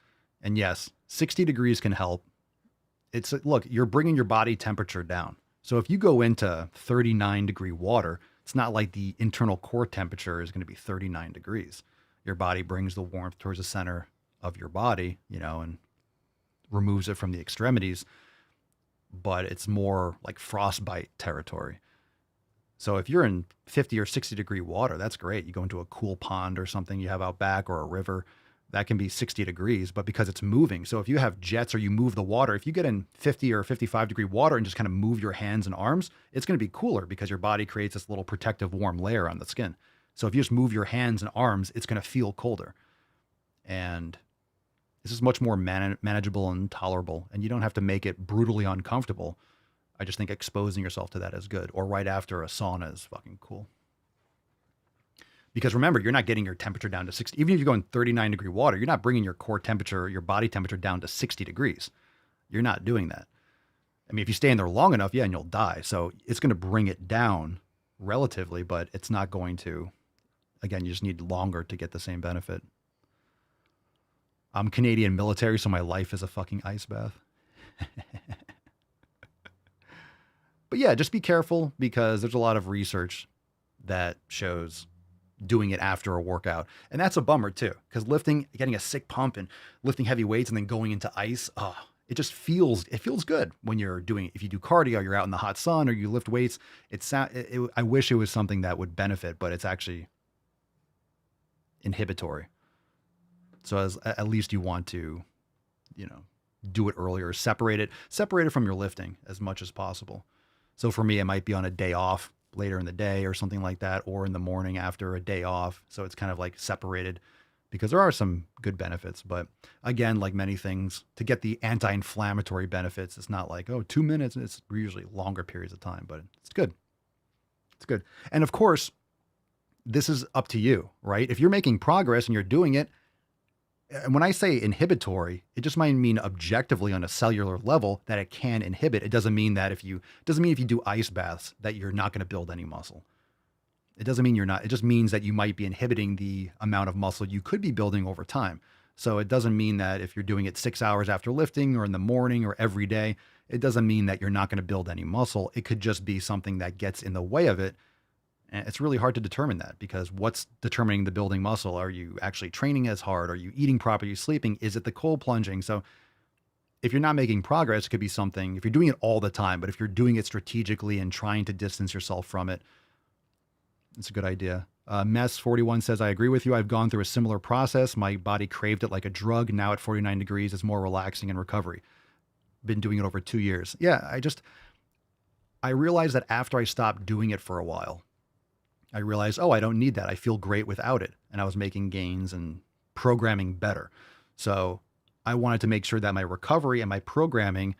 And yes, 60 degrees can help. Look, you're bringing your body temperature down. So if you go into 39 degree water, it's not like the internal core temperature is going to be 39 degrees. Your body brings the warmth towards the center of your body, you know, and removes it from the extremities, but it's more like frostbite territory. So if you're in 50 or 60 degree water, that's great. You go into a cool pond or something you have out back, or a river, that can be 60 degrees, but because it's moving. So if you have jets or you move the water, if you get in 50 or 55 degree water and just kind of move your hands and arms, it's going to be cooler because your body creates this little protective warm layer on the skin. So if you just move your hands and arms, it's going to feel colder. And this is much more manageable and tolerable, and you don't have to make it brutally uncomfortable. I just think exposing yourself to that is good. Or right after a sauna is fucking cool. Because remember, you're not getting your temperature down to 60. Even if you go in 39 degree water, you're not bringing your core temperature, your body temperature down to 60 degrees. You're not doing that. I mean, if you stay in there long enough, yeah, and you'll die. So it's going to bring it down relatively, but it's not going to, again, you just need longer to get the same benefit. I'm Canadian military, so my life is a fucking ice bath. But yeah, just be careful because there's a lot of research that shows doing it after a workout. And that's a bummer too, because lifting, getting a sick pump and lifting heavy weights and then going into ice, it just feels good when you're doing it. If you do cardio, you're out in the hot sun, or you lift weights, I wish it was something that would benefit, but it's actually inhibitory. So at least you want to, you know, do it earlier, separate it from your lifting as much as possible. So for me, it might be on a day off later in the day or something like that, or in the morning after a day off. So it's kind of like separated, because there are some good benefits. But again, like many things, to get the anti-inflammatory benefits, it's not like, 2 minutes. It's usually longer periods of time, but it's good. It's good. And of course, this is up to you, right? If you're making progress and you're doing it, and when I say inhibitory, it just might mean objectively on a cellular level that it can inhibit. It doesn't mean that if you do ice baths that you're not going to build any muscle. It doesn't mean you're not. It just means that you might be inhibiting the amount of muscle you could be building over time. So it doesn't mean that if you're doing it 6 hours after lifting or in the morning or every day, it doesn't mean that you're not going to build any muscle. It could just be something that gets in the way of it. And it's really hard to determine that, because what's determining the building muscle? Are you actually training as hard? Are you eating properly? Are you sleeping? Is it the cold plunging? So if you're not making progress, it could be something, if you're doing it all the time, but if you're doing it strategically and trying to distance yourself from it, it's a good idea. Mess41 says, I agree with you. I've gone through a similar process. My body craved it like a drug. Now at 49 degrees, it's more relaxing and recovery. Been doing it over 2 years. Yeah, I realized that after I stopped doing it for a while, I realized, I don't need that. I feel great without it. And I was making gains and programming better. So I wanted to make sure that my recovery and my programming,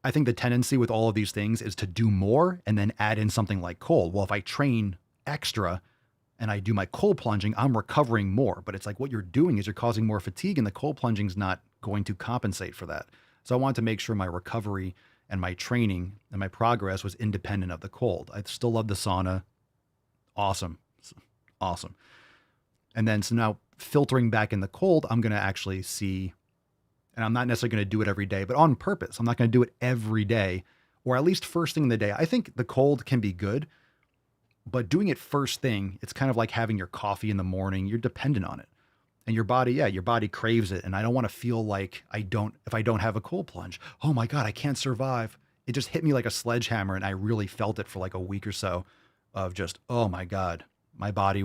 I think the tendency with all of these things is to do more and then add in something like cold. Well, if I train extra and I do my cold plunging, I'm recovering more. But it's like what you're doing is you're causing more fatigue, and the cold plunging is not going to compensate for that. So I wanted to make sure my recovery and my training and my progress was independent of the cold. I still love the sauna. Awesome. And then, so now filtering back in the cold, I'm going to actually see, and I'm not necessarily going to do it every day, but on purpose. I'm not going to do it every day, or at least first thing in the day. I think the cold can be good, but doing it first thing, it's kind of like having your coffee in the morning. You're dependent on it, and your body craves it. And I don't want to feel like if I don't have a cold plunge, oh my God, I can't survive. It just hit me like a sledgehammer. And I really felt it for like a week or so of just, oh my God, my body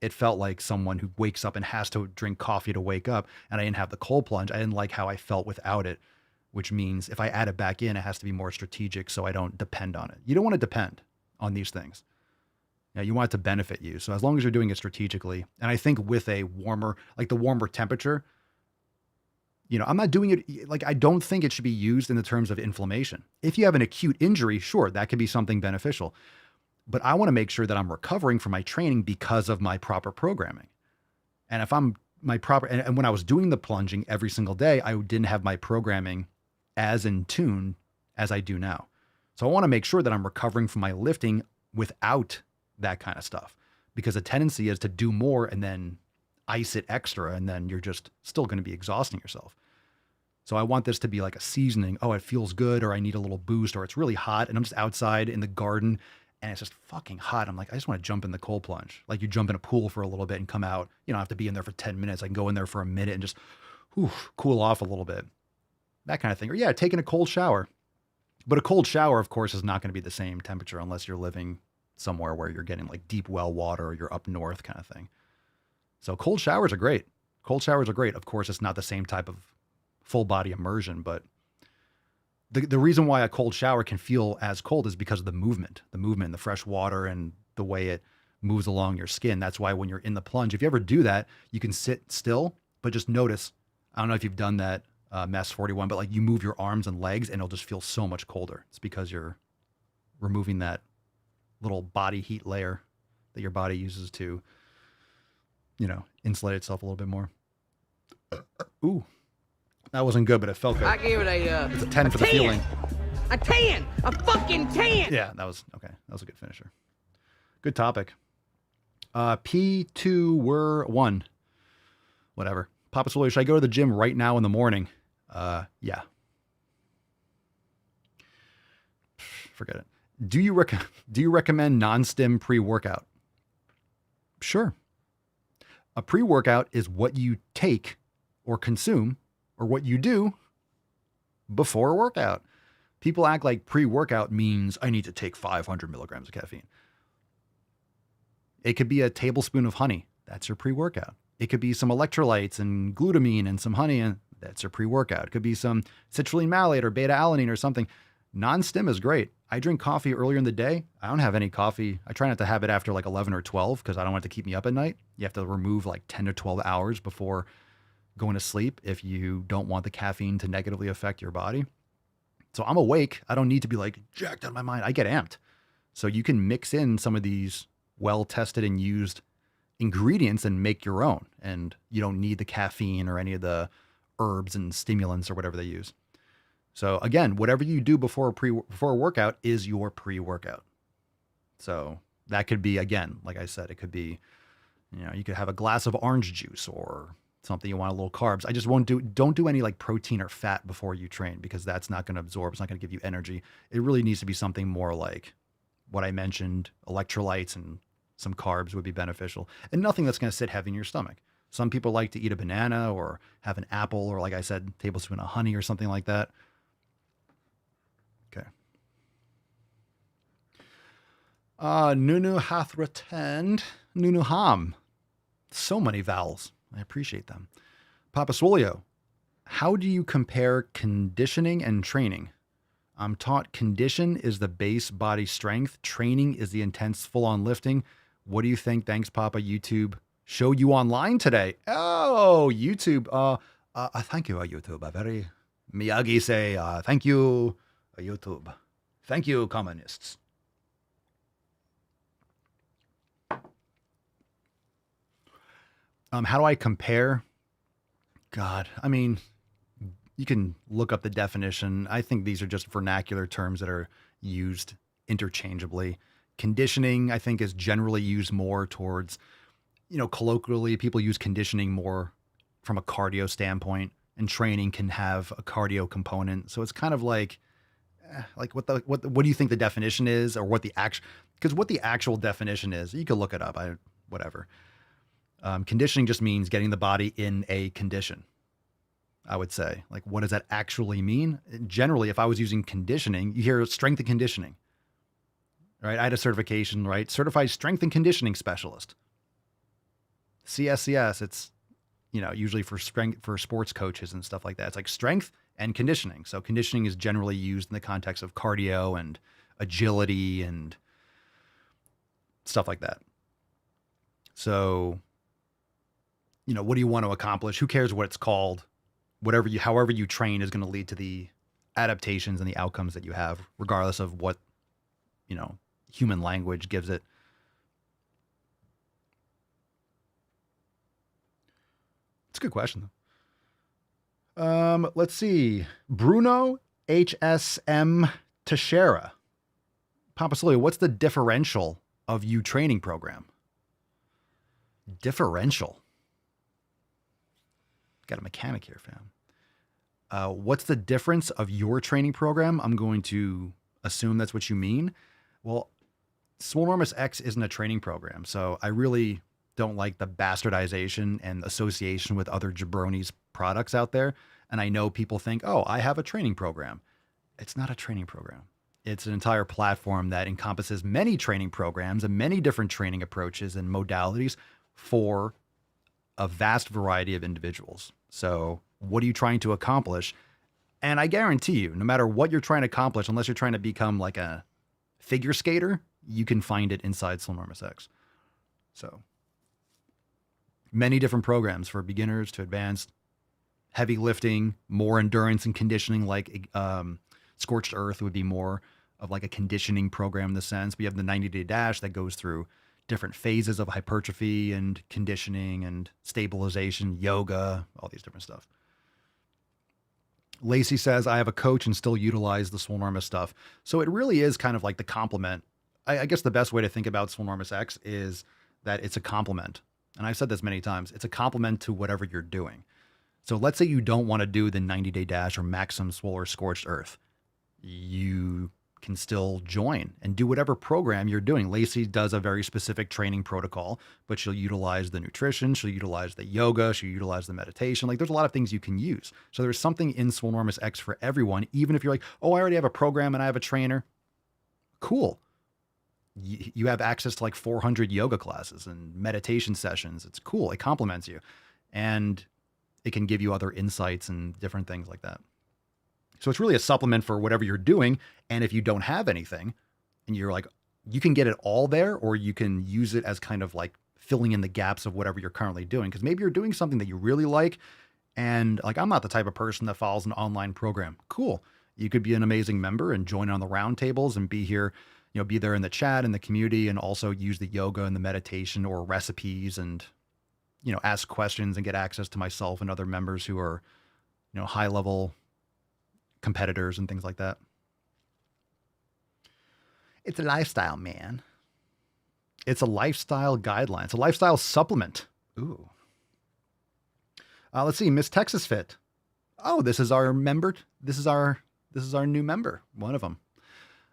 it felt like someone who wakes up and has to drink coffee to wake up. And I didn't have the cold plunge. I didn't like how I felt without it, which means if I add it back in, it has to be more strategic so I don't depend on it. You don't want to depend on these things. You want it to benefit you. So as long as you're doing it strategically, and I think with the warmer temperature, I'm not doing it, like, I don't think it should be used in the terms of inflammation. If you have an acute injury, sure, that could be something beneficial. But I want to make sure that I'm recovering from my training because of my proper programming. And if I'm and when I was doing the plunging every single day, I didn't have my programming as in tune as I do now. So I want to make sure that I'm recovering from my lifting without that kind of stuff, because the tendency is to do more and then ice it extra, and then you're just still going to be exhausting yourself. So I want this to be like a seasoning. Oh, it feels good, or I need a little boost, or it's really hot and I'm just outside in the garden and it's just fucking hot. I'm like, I just want to jump in the cold plunge. Like you jump in a pool for a little bit and come out. You don't have to be in there for 10 minutes. I can go in there for a minute and just cool off a little bit. That kind of thing. Or yeah, taking a cold shower. But a cold shower, of course, is not going to be the same temperature unless you're living somewhere where you're getting like deep well water or you're up north kind of thing. So cold showers are great. Cold showers are great. Of course, it's not the same type of full body immersion, but the reason why a cold shower can feel as cold is because of the movement, the fresh water and the way it moves along your skin. That's why when you're in the plunge, if you ever do that, you can sit still, but just notice, I don't know if you've done that, Mess 41, but like you move your arms and legs and it'll just feel so much colder. It's because you're removing that little body heat layer that your body uses to, insulate itself a little bit more. Ooh. That wasn't good, but it felt good. I give it it's a 10 for the feeling. A 10! A fucking 10! Yeah, that was okay. That was a good finisher. Good topic. P2 were 1. Whatever. Papa Swole, should I go to the gym right now in the morning? Yeah. Forget it. Do you recommend non-stim pre-workout? Sure. A pre-workout is what you take or consume or what you do before a workout. People act like pre-workout means I need to take 500 milligrams of caffeine. It could be a tablespoon of honey. That's your pre-workout. It could be some electrolytes and glutamine and some honey, and that's your pre-workout. It could be some citrulline malate or beta-alanine or something. Non-stim is great. I drink coffee earlier in the day. I don't have any coffee. I try not to have it after like 11 or 12 because I don't want it to keep me up at night. You have to remove like 10 to 12 hours before going to sleep if you don't want the caffeine to negatively affect your body. So I'm awake. I don't need to be like jacked out of my mind. I get amped. So you can mix in some of these well-tested and used ingredients and make your own. And you don't need the caffeine or any of the herbs and stimulants or whatever they use. So again, whatever you do before a workout is your pre-workout. So that could be, again, like I said, it could be, you could have a glass of orange juice or something you want a little carbs. I just don't do any like protein or fat before you train because that's not going to absorb. It's not going to give you energy. It really needs to be something more like what I mentioned, electrolytes and some carbs would be beneficial and nothing that's going to sit heavy in your stomach. Some people like to eat a banana or have an apple or like I said, tablespoon of honey or something like that. Okay. Nunu hath returned. Nunu ham. So many vowels. I appreciate them. Papa Swolio, how do you compare conditioning and training? I'm taught condition is the base body strength. Training is the intense full-on lifting. What do you think? Thanks, Papa. YouTube show you online today. Oh, YouTube. Thank you, YouTube. Very Miyagi say, thank you, YouTube. Thank you, communists. How do I compare? God, I mean, you can look up the definition. I think these are just vernacular terms that are used interchangeably. Conditioning, I think, is generally used more towards, colloquially, people use conditioning more from a cardio standpoint, and training can have a cardio component. So it's kind of like what do you think the definition is, or what the actual definition is? You could look it up. Whatever. Conditioning just means getting the body in a condition, I would say. Like, what does that actually mean? Generally, if I was using conditioning, you hear strength and conditioning, right? I had a certification, right? Certified Strength and Conditioning Specialist. CSCS, it's, usually for sports coaches and stuff like that. It's like strength and conditioning. So conditioning is generally used in the context of cardio and agility and stuff like that. So, what do you want to accomplish? Who cares what it's called? However you train is going to lead to the adaptations and the outcomes that you have, regardless of what, human language gives it. It's a good question, though. Let's see. Bruno HSM Teixeira. Papa Solia, what's the differential of you training program? Differential. Got a mechanic here, fam. What's the difference of your training program? I'm going to assume that's what you mean. Well, Swolenormous X isn't a training program, so I really don't like the bastardization and association with other jabronis products out there. And I know people think, oh, I have a training program. It's not a training program. It's an entire platform that encompasses many training programs and many different training approaches and modalities for a vast variety of individuals. So what are you trying to accomplish? And I guarantee you, no matter what you're trying to accomplish, unless you're trying to become like a figure skater, you can find it inside Swolenormous X. So many different programs for beginners to advanced, heavy lifting, more endurance and conditioning, like Scorched Earth would be more of like a conditioning program in the sense. We have the 90-day dash that goes through different phases of hypertrophy and conditioning and stabilization, yoga, all these different stuff. Lacey says, I have a coach and still utilize the Swolenormous stuff. So it really is kind of like the complement. I guess the best way to think about Swolenormous X is that it's a complement. And I've said this many times. It's a complement to whatever you're doing. So let's say you don't want to do the 90-day dash or Maximum Swole or Scorched Earth. You can still join and do whatever program you're doing. Lacey does a very specific training protocol, but she'll utilize the nutrition, she'll utilize the yoga, she'll utilize the meditation. Like there's a lot of things you can use. So there's something in Swolenormous X for everyone, even if you're like, oh, I already have a program and I have a trainer. Cool. You have access to like 400 yoga classes and meditation sessions. It's cool. It complements you. And it can give you other insights and different things like that. So it's really a supplement for whatever you're doing. And if you don't have anything and you're like, you can get it all there, or you can use it as kind of like filling in the gaps of whatever you're currently doing. Because maybe you're doing something that you really like. And like, I'm not the type of person that follows an online program. Cool. You could be an amazing member and join on the roundtables and be here, be there in the chat and the community, and also use the yoga and the meditation or recipes and, ask questions and get access to myself and other members who are, high level competitors and things like that. It's a lifestyle, man. It's a lifestyle guideline. It's a lifestyle supplement. Ooh. Let's see. Miss Texas Fit. Oh, this is our member. This is our new member. One of them,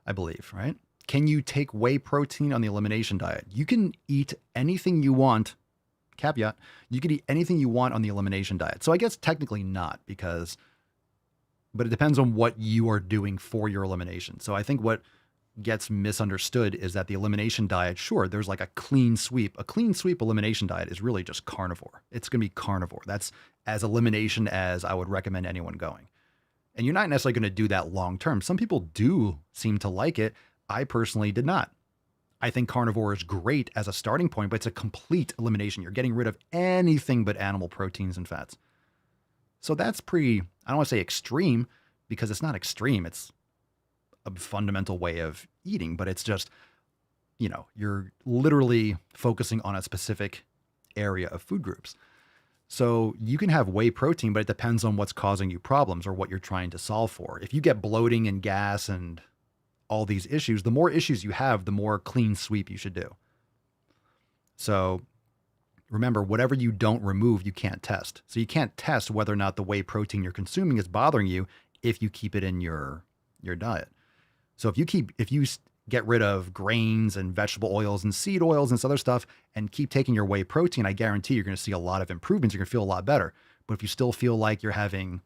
I believe, right? Can you take whey protein on the elimination diet? You can eat anything you want. Caveat. You can eat anything you want on the elimination diet. So I guess technically not, but it depends on what you are doing for your elimination. So I think what gets misunderstood is that the elimination diet, sure, there's like a clean sweep. A clean sweep elimination diet is really just carnivore. It's going to be carnivore. That's as elimination as I would recommend anyone going. And you're not necessarily going to do that long term. Some people do seem to like it. I personally did not. I think carnivore is great as a starting point, but it's a complete elimination. You're getting rid of anything but animal proteins and fats. So that's pretty, I don't want to say extreme, because it's not extreme. It's a fundamental way of eating, but it's just, you're literally focusing on a specific area of food groups. So you can have whey protein, but it depends on what's causing you problems or what you're trying to solve for. If you get bloating and gas and all these issues, the more issues you have, the more clean sweep you should do. So remember, whatever you don't remove, you can't test. So you can't test whether or not the whey protein you're consuming is bothering you if you keep it in your diet. So if you get rid of grains and vegetable oils and seed oils and this other stuff and keep taking your whey protein, I guarantee you're going to see a lot of improvements. You're going to feel a lot better. But if you still feel like you're having,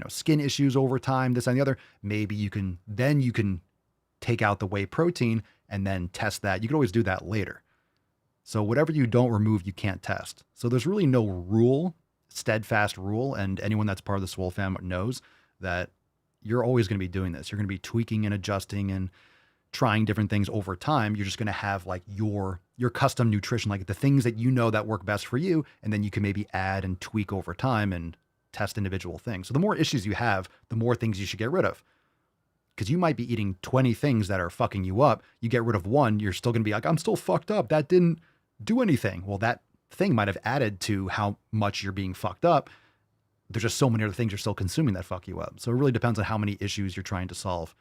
skin issues over time, this and the other, maybe you can take out the whey protein and then test that. You can always do that later. So whatever you don't remove, you can't test. So there's really no steadfast rule. And anyone that's part of the Swole fam knows that you're always going to be doing this. You're going to be tweaking and adjusting and trying different things over time. You're just going to have like your custom nutrition, like the things that that work best for you. And then you can maybe add and tweak over time and test individual things. So the more issues you have, the more things you should get rid of. Because you might be eating 20 things that are fucking you up. You get rid of one, you're still going to be like, I'm still fucked up. That didn't do anything. Well, that thing might have added to how much you're being fucked up. There's just so many other things you're still consuming that fuck you up. So it really depends on how many issues you're trying to solve.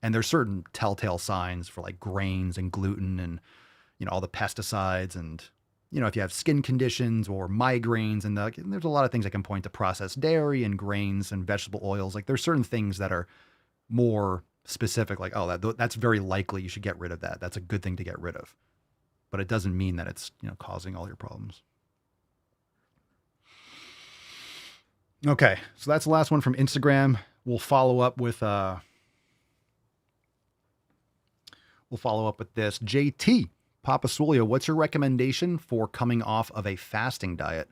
And there's certain telltale signs for like grains and gluten and, all the pesticides and, if you have skin conditions or migraines and there's a lot of things that can point to processed dairy and grains and vegetable oils. Like there's certain things that are more specific, like, oh, that's very likely you should get rid of that. That's a good thing to get rid of. But it doesn't mean that it's, causing all your problems. Okay, so that's the last one from Instagram. We'll follow up with this. JT, Papa Swolio, what's your recommendation for coming off of a fasting diet?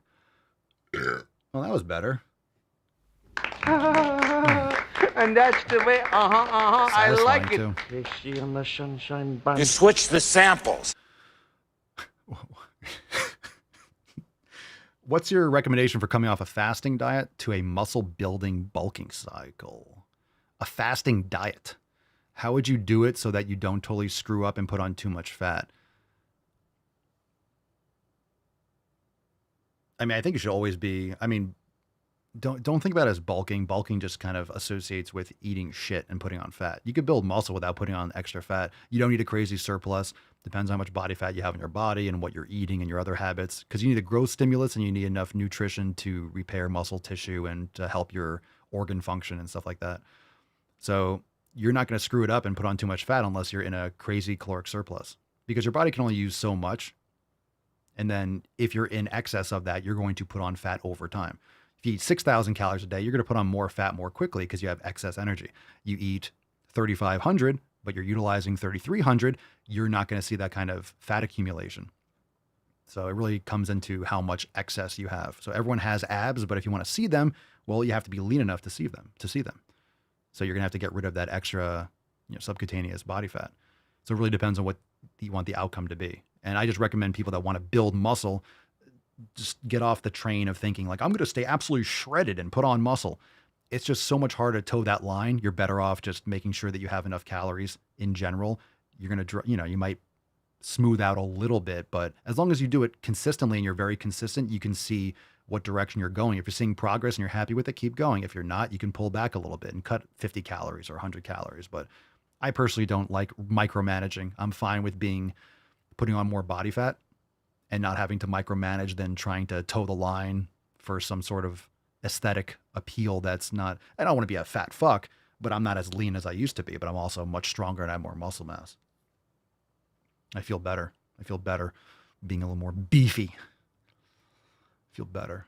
Well, that was better. And that's the way, I like it. Too. Fishy on the sunshine bun. You switch the samples. What's your recommendation for coming off a fasting diet to a muscle building bulking cycle? A fasting diet. How would you do it so that you don't totally screw up and put on too much fat? I mean, I think it should always be, don't think about it as bulking. Bulking just kind of associates with eating shit and putting on fat. You could build muscle without putting on extra fat. You don't need a crazy surplus. Depends on how much body fat you have in your body and what you're eating and your other habits. Because you need a growth stimulus and you need enough nutrition to repair muscle tissue and to help your organ function and stuff like that. So you're not going to screw it up and put on too much fat unless you're in a crazy caloric surplus. Because your body can only use so much. And then if you're in excess of that, you're going to put on fat over time. If you eat 6,000 calories a day, you're going to put on more fat more quickly because you have excess energy. You eat 3,500, but you're utilizing 3,300, you're not going to see that kind of fat accumulation. So it really comes into how much excess you have. So everyone has abs, but if you want to see them, well, you have to be lean enough to see them. So you're going to have to get rid of that extra, subcutaneous body fat. So it really depends on what you want the outcome to be. And I just recommend people that want to build muscle, just get off the train of thinking like, I'm going to stay absolutely shredded and put on muscle. It's just so much harder to toe that line. You're better off just making sure that you have enough calories in general. You're going to, you might smooth out a little bit, but as long as you do it consistently and you're very consistent, you can see what direction you're going. If you're seeing progress and you're happy with it, keep going. If you're not, you can pull back a little bit and cut 50 calories or 100 calories. But I personally don't like micromanaging. I'm fine with putting on more body fat and not having to micromanage than trying to toe the line for some sort of aesthetic appeal that's not, I don't want to be a fat fuck, but I'm not as lean as I used to be, but I'm also much stronger and I have more muscle mass. I feel better. I feel better being a little more beefy. I feel better.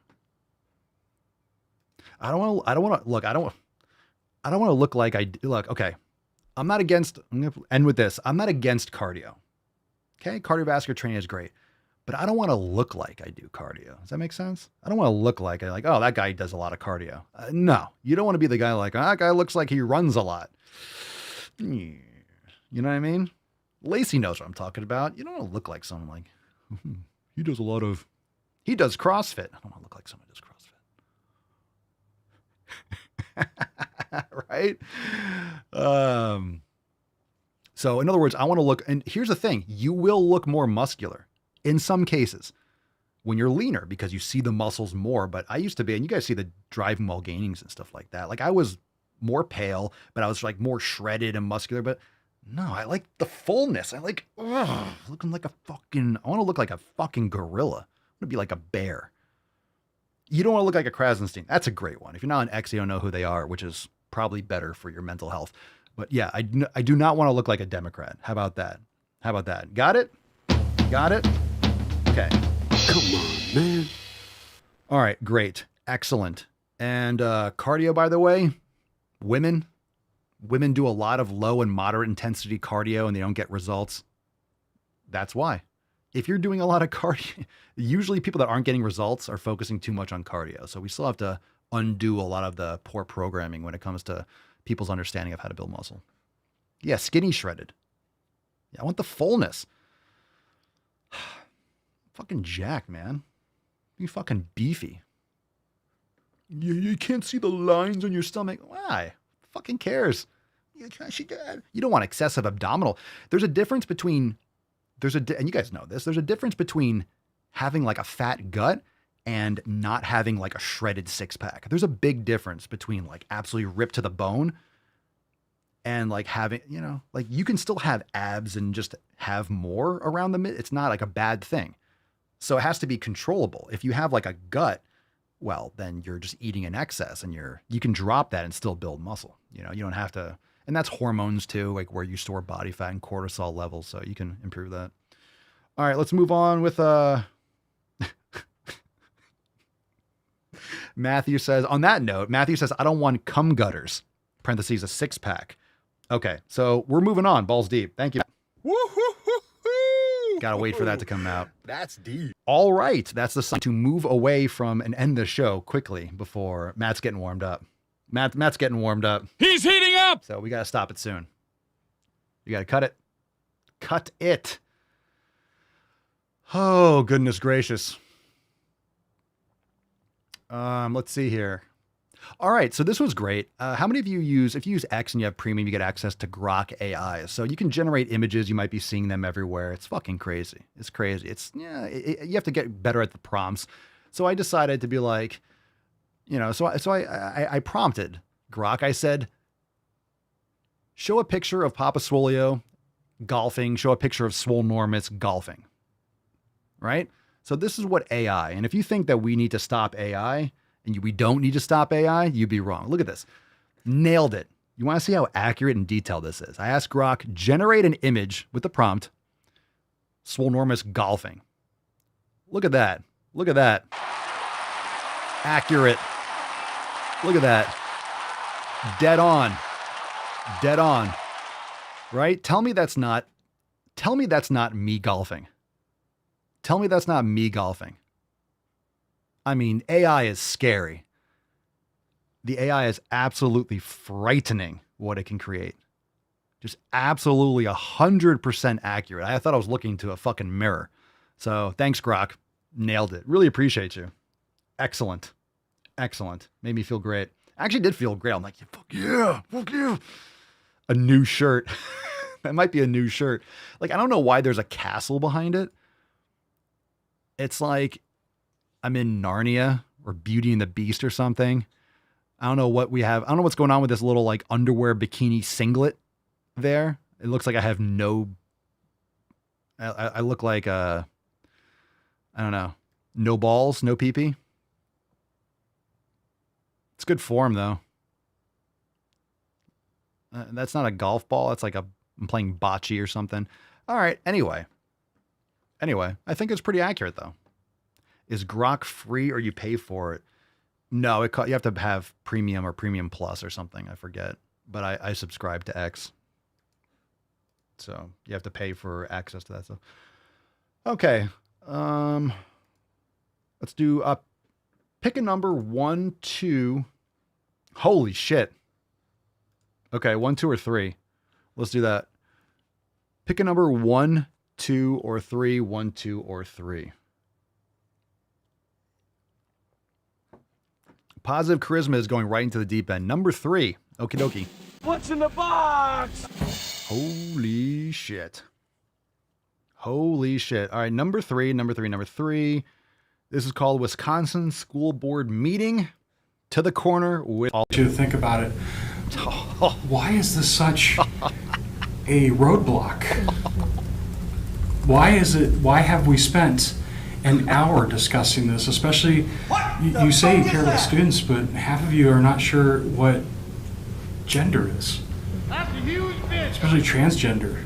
I don't want to look like okay. I'm going to end with this. I'm not against cardio. Okay. Cardiovascular training is great, but I don't want to look like I do cardio. Does that make sense? I don't want to look like oh, that guy does a lot of cardio. No, you don't want to be the guy like, that guy looks like he runs a lot. You know what I mean? Lacey knows what I'm talking about. You don't want to look like someone like, he does CrossFit. I don't want to look like someone who does CrossFit. Right? So in other words, I want to look, and here's the thing, you will look more muscular in some cases when you're leaner because you see the muscles more. But I used to be, and you guys see the driving while gainings and stuff like that. Like I was more pale, but I was like more shredded and muscular, but no, I like the fullness. I like looking like I want to look like a fucking gorilla. I want to be like a bear. You don't want to look like a Krasenstein. That's a great one. If you're not an X, you don't know who they are, which is probably better for your mental health. But yeah, I do not want to look like a Democrat. How about that? Got it? Okay. Come on, man. All right, great. Excellent. And cardio, by the way, women do a lot of low and moderate intensity cardio and they don't get results. That's why. If you're doing a lot of cardio, usually people that aren't getting results are focusing too much on cardio. So we still have to undo a lot of the poor programming when it comes to people's understanding of how to build muscle. Yeah, skinny shredded. Yeah, I want the fullness. Fucking jack, man. You fucking beefy. You can't see the lines on your stomach. Why? Fucking cares. You don't want excessive abdominal. There's a difference between, and you guys know this, there's a difference between having like a fat gut and not having like a shredded six pack. There's a big difference between like absolutely ripped to the bone and like having, like you can still have abs and just have more around the mid. It's not like a bad thing. So it has to be controllable. If you have like a gut, well, then you're just eating in excess and you can drop that and still build muscle. You don't have to, And that's hormones too, like where you store body fat and cortisol levels. So you can improve that. All right, let's move on with Matthew says, on that note, Matthew says, I don't want cum gutters, parentheses, a 6-pack. Okay, so we're moving on, balls deep. Thank you. Gotta wait for that to come out. That's deep. All right, that's the sign to move away from and end the show quickly before Matt's getting warmed up. Matt's getting warmed up. He's heating up! So we gotta stop it soon. You gotta cut it. Cut it. Oh, goodness gracious. Let's see here. All right, so this was great. How many of you if you use X and you have premium, you get access to Grok AI. So you can generate images. You might be seeing them everywhere. It's fucking crazy. It's crazy. You have to get better at the prompts. So I decided to be like, so I prompted Grok. I said, show a picture of Papa Swolio golfing. Show a picture of Swolenormous golfing. Right? So this is what AI, and if you think that we need to stop AI and we don't need to stop AI, you'd be wrong. Look at this. Nailed it. You want to see how accurate and detailed this is? I asked Grok, generate an image with the prompt, Swolenormous golfing. Look at that. Look at that. Accurate. Look at that. Dead on. Dead on. Right? Tell me that's not me golfing. Tell me that's not me golfing. I mean, AI is scary. The AI is absolutely frightening what it can create. Just absolutely 100% accurate. I thought I was looking to a fucking mirror. So thanks, Grok. Nailed it. Really appreciate you. Excellent. Excellent. Made me feel great. I actually did feel great. I'm like, fuck yeah. Fuck you. A new shirt. That might be a new shirt. Like, I don't know why there's a castle behind it. It's like I'm in Narnia or Beauty and the Beast or something. I don't know what we have. I don't know what's going on with this little like underwear bikini singlet there. It looks like I have I look like, I don't know, no balls, no pee-pee. It's good form though. That's not a golf ball. That's like I'm playing bocce or something. All right. Anyway, I think it's pretty accurate though. Is Grok free or you pay for it? No, you have to have premium or premium plus or something. I forget, but I subscribe to X. So you have to pay for access to that stuff. Okay. Let's do pick a number 1, 2. Holy shit. Okay. 1, 2, or 3. Let's do that. Pick a number 1, 2, or 3. 1, 2, or 3. Positive charisma is going right into the deep end. Number 3. Okie dokie. What's in the box? Holy shit. Holy shit. All right. Number 3. This is called Wisconsin School Board Meeting to the Corner with all. To think about it. Why is this such a roadblock? Why have we spent an hour discussing this? Especially, you say you care about students, but half of you are not sure what gender is. Especially transgender.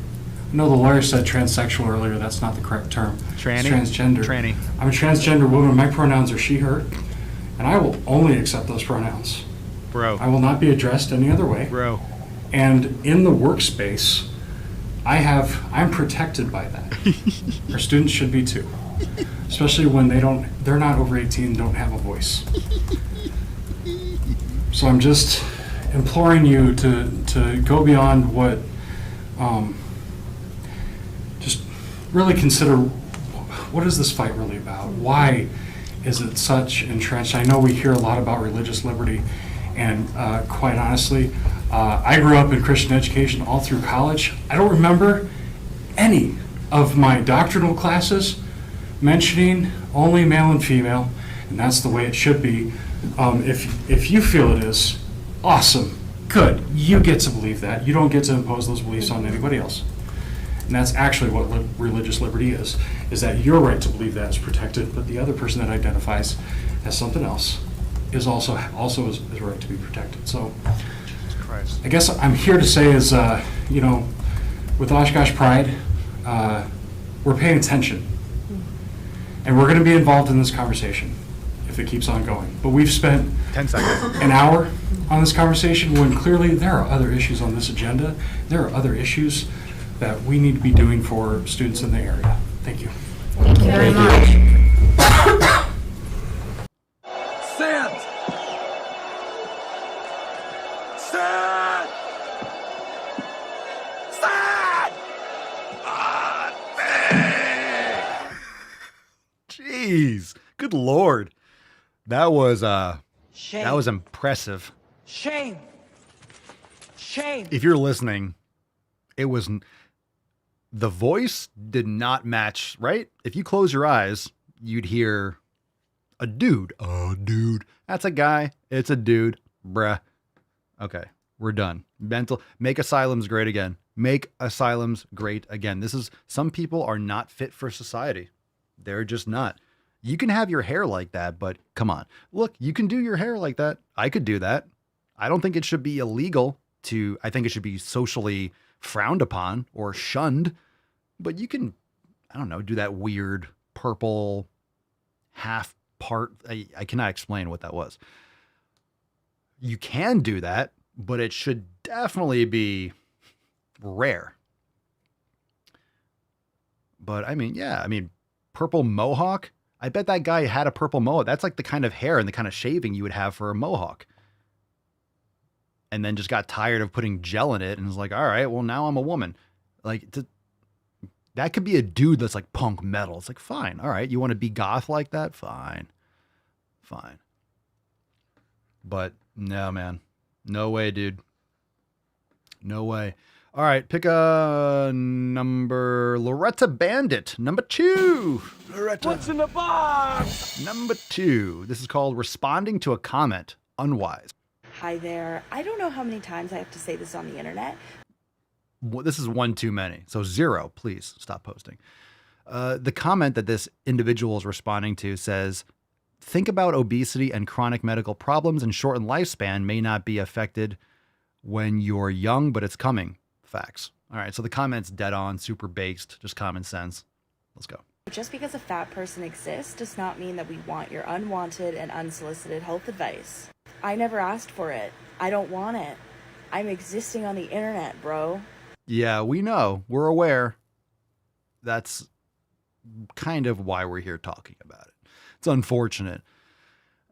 I know the lawyer said transsexual earlier. That's not the correct term. Tranny? It's transgender. Tranny. I'm a transgender woman. My pronouns are she, her. And I will only accept those pronouns. Bro. I will not be addressed any other way. Bro. And in the workspace, I'm protected by that. Our students should be too. Especially when they're not over 18 and don't have a voice. So I'm just imploring you to go beyond what, just really consider, what is this fight really about? Why is it such entrenched? I know we hear a lot about religious liberty, and quite honestly, I grew up in Christian education all through college. I don't remember any of my doctrinal classes mentioning only male and female, and that's the way it should be. If you feel it is, awesome, good. You get to believe that. You don't get to impose those beliefs on anybody else. And that's actually what religious liberty is that your right to believe that is protected, but the other person that identifies as something else is also is right to be protected. So Christ. I guess I'm here to say is, you know, with Oshkosh Pride, we're paying attention. And we're going to be involved in this conversation if it keeps on going. But we've spent 10 seconds. An hour on this conversation when clearly there are other issues on this agenda. There are other issues that we need to be doing for students in the area. Thank you. Thank you very much. Stand! Stand! Stand! Jeez. Good Lord. That was Shame. that was impressive. Shame. Shame. If you're listening, it was the voice did not match, right? If you close your eyes, you'd hear a dude. Oh, dude. That's a guy. It's a dude. Bruh. Okay, we're done. Make asylums great again. Make asylums great again. Some people are not fit for society. They're just not. You can have your hair like that, but come on. Look, you can do your hair like that. I could do that. I don't think it should be illegal I think it should be socially frowned upon or shunned, but you can, I don't know, do that weird purple half part. I cannot explain what that was. You can do that, but it should definitely be rare. But I mean, purple mohawk. I bet that guy had a purple mohawk. That's like the kind of hair and the kind of shaving you would have for a mohawk. And then just got tired of putting gel in it and was like, all right, well, now I'm a woman. Like, that could be a dude that's like punk metal. It's like, fine. All right. You want to be goth like that? Fine. Fine. But no, man. No way, dude. No way. All right. Pick a number. Loretta Bandit. Number 2. Loretta. What's in the box? Number 2. This is called Responding to a Comment Unwise. Hi there. I don't know how many times I have to say this on the internet. This is one too many. So 0, please stop posting. The comment that this individual is responding to says, think about obesity and chronic medical problems and shortened lifespan may not be affected when you're young, but it's coming. Facts. All right. So the comment's dead on, super based, just common sense. Let's go. Just because a fat person exists does not mean that we want your unwanted and unsolicited health advice. I never asked for it. I don't want it. I'm existing on the internet, bro. Yeah, we know. We're aware. That's kind of why we're here talking about it. It's unfortunate.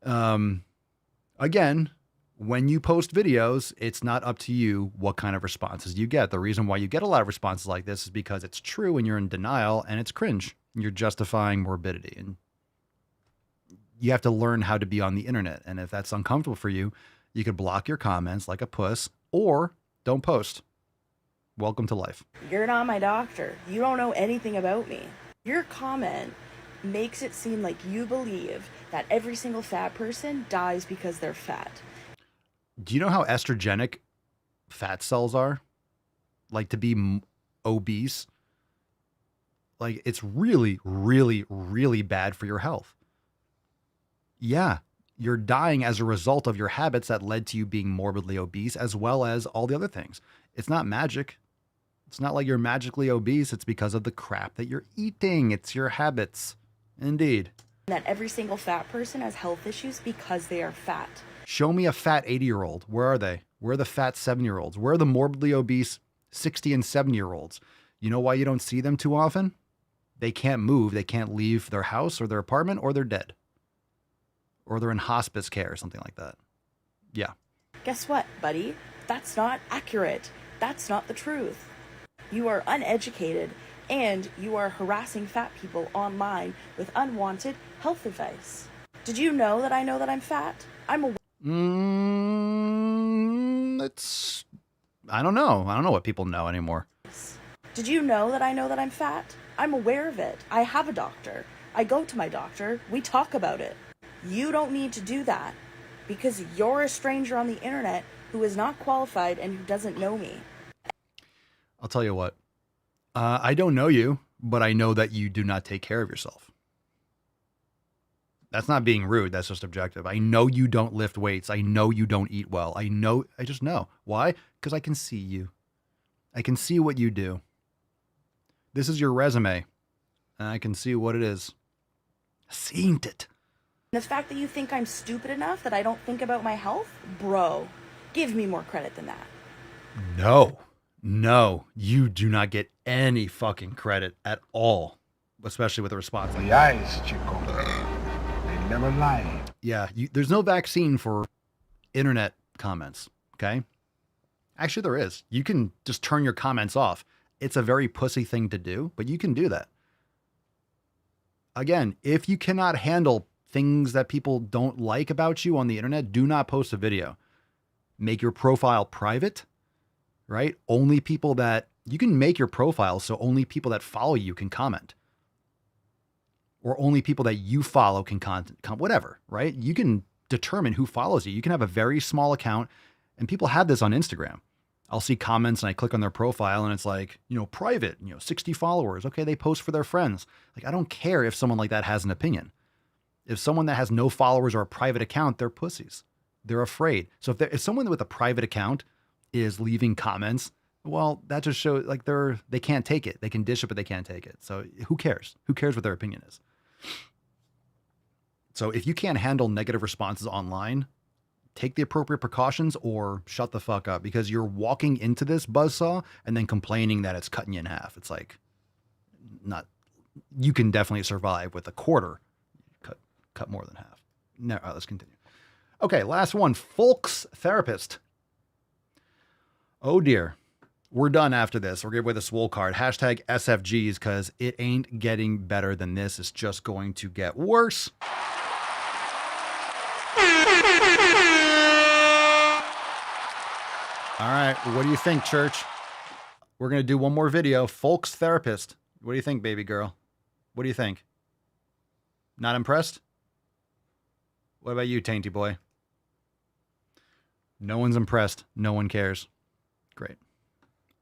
Again, when you post videos, it's not up to you what kind of responses you get. The reason why you get a lot of responses like this is because it's true and you're in denial and it's cringe. You're justifying morbidity. And you have to learn how to be on the internet. And if that's uncomfortable for you, you could block your comments like a puss or don't post. Welcome to life. You're not my doctor. You don't know anything about me. Your comment makes it seem like you believe that every single fat person dies because they're fat. Do you know how estrogenic fat cells are? Like to be obese? Like it's really, really, really bad for your health. Yeah, you're dying as a result of your habits that led to you being morbidly obese, as well as all the other things. It's not magic. It's not like you're magically obese. It's because of the crap that you're eating. It's your habits. Indeed. That every single fat person has health issues because they are fat. Show me a fat 80-year-old. Where are they? Where are the fat 7-year-olds? Where are the morbidly obese 60 and 70-year-olds? You know why you don't see them too often? They can't move. They can't leave their house or their apartment, or they're dead. Or they're in hospice care or something like that. Yeah. Guess what, buddy? That's not accurate. That's not the truth. You are uneducated and you are harassing fat people online with unwanted health advice. Did you know that I know that I'm fat? I'm aware. I don't know. I don't know what people know anymore. Did you know that I know that I'm fat? I'm aware of it. I have a doctor. I go to my doctor. We talk about it. You don't need to do that because you're a stranger on the internet who is not qualified and who doesn't know me. I'll tell you what. I don't know you, but I know that you do not take care of yourself. That's not being rude. That's just objective. I know you don't lift weights. I know you don't eat well. I just know. Why? Because I can see you. I can see what you do. This is your resume, and I can see what it is. Seen it. The fact that you think I'm stupid enough that I don't think about my health? Bro, give me more credit than that. No, you do not get any fucking credit at all, especially with the response. The eyes, Chico. They never lie. Yeah, there's no vaccine for internet comments, okay? Actually, there is. You can just turn your comments off. It's a very pussy thing to do, but you can do that. Again, if you cannot handle things that people don't like about you on the internet, do not post a video. Make your profile private, right? Only people that you can make your profile so only people that follow you can comment, or only people that you follow can comment, whatever, right? You can determine who follows you. You can have a very small account, and people have this on Instagram. I'll see comments and I click on their profile and it's like, private, 60 followers. Okay, they post for their friends. Like, I don't care if someone like that has an opinion. If someone that has no followers or a private account, they're pussies. They're afraid. So if someone with a private account is leaving comments, well, that just shows like they can't take it. They can dish it, but they can't take it. So who cares? Who cares what their opinion is? So if you can't handle negative responses online, take the appropriate precautions or shut the fuck up, because you're walking into this buzzsaw and then complaining that it's cutting you in half. It's like, you can definitely survive with a quarter. Cut more than half. No, let's continue. Okay, last one. Folx therapist. Oh dear. We're done after this. We're good with a swole card. Hashtag SFGs, because it ain't getting better than this. It's just going to get worse. All right. What do you think, church? We're going to do one more video. Folx therapist. What do you think, baby girl? What do you think? Not impressed? What about you, Tainty Boy? No one's impressed. No one cares. Great.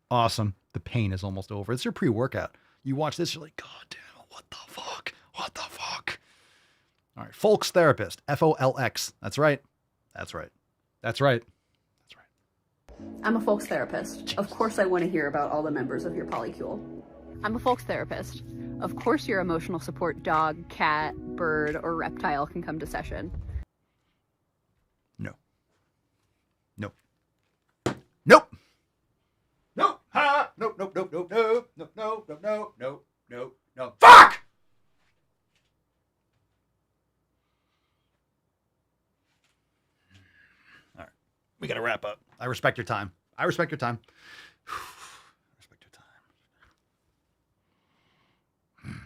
Awesome. The pain is almost over. It's your pre-workout. You watch this, you're like, God damn, what the fuck? What the fuck? All right. Folx therapist. Folx. That's right. That's right. That's right. That's right. I'm a Folx therapist. Of course I want to hear about all the members of your polycule. I'm a Folx therapist. Of course your emotional support dog, cat, bird, or reptile can come to session. No. Nope. Nope. Nope. Ha! Nope. Nope. Nope. Nope. Nope. Nope. Nope. Nope. Nope. Nope. Nope. Nope. Fuck! All right. We got to wrap up. I respect your time. I respect your time. Respect your time.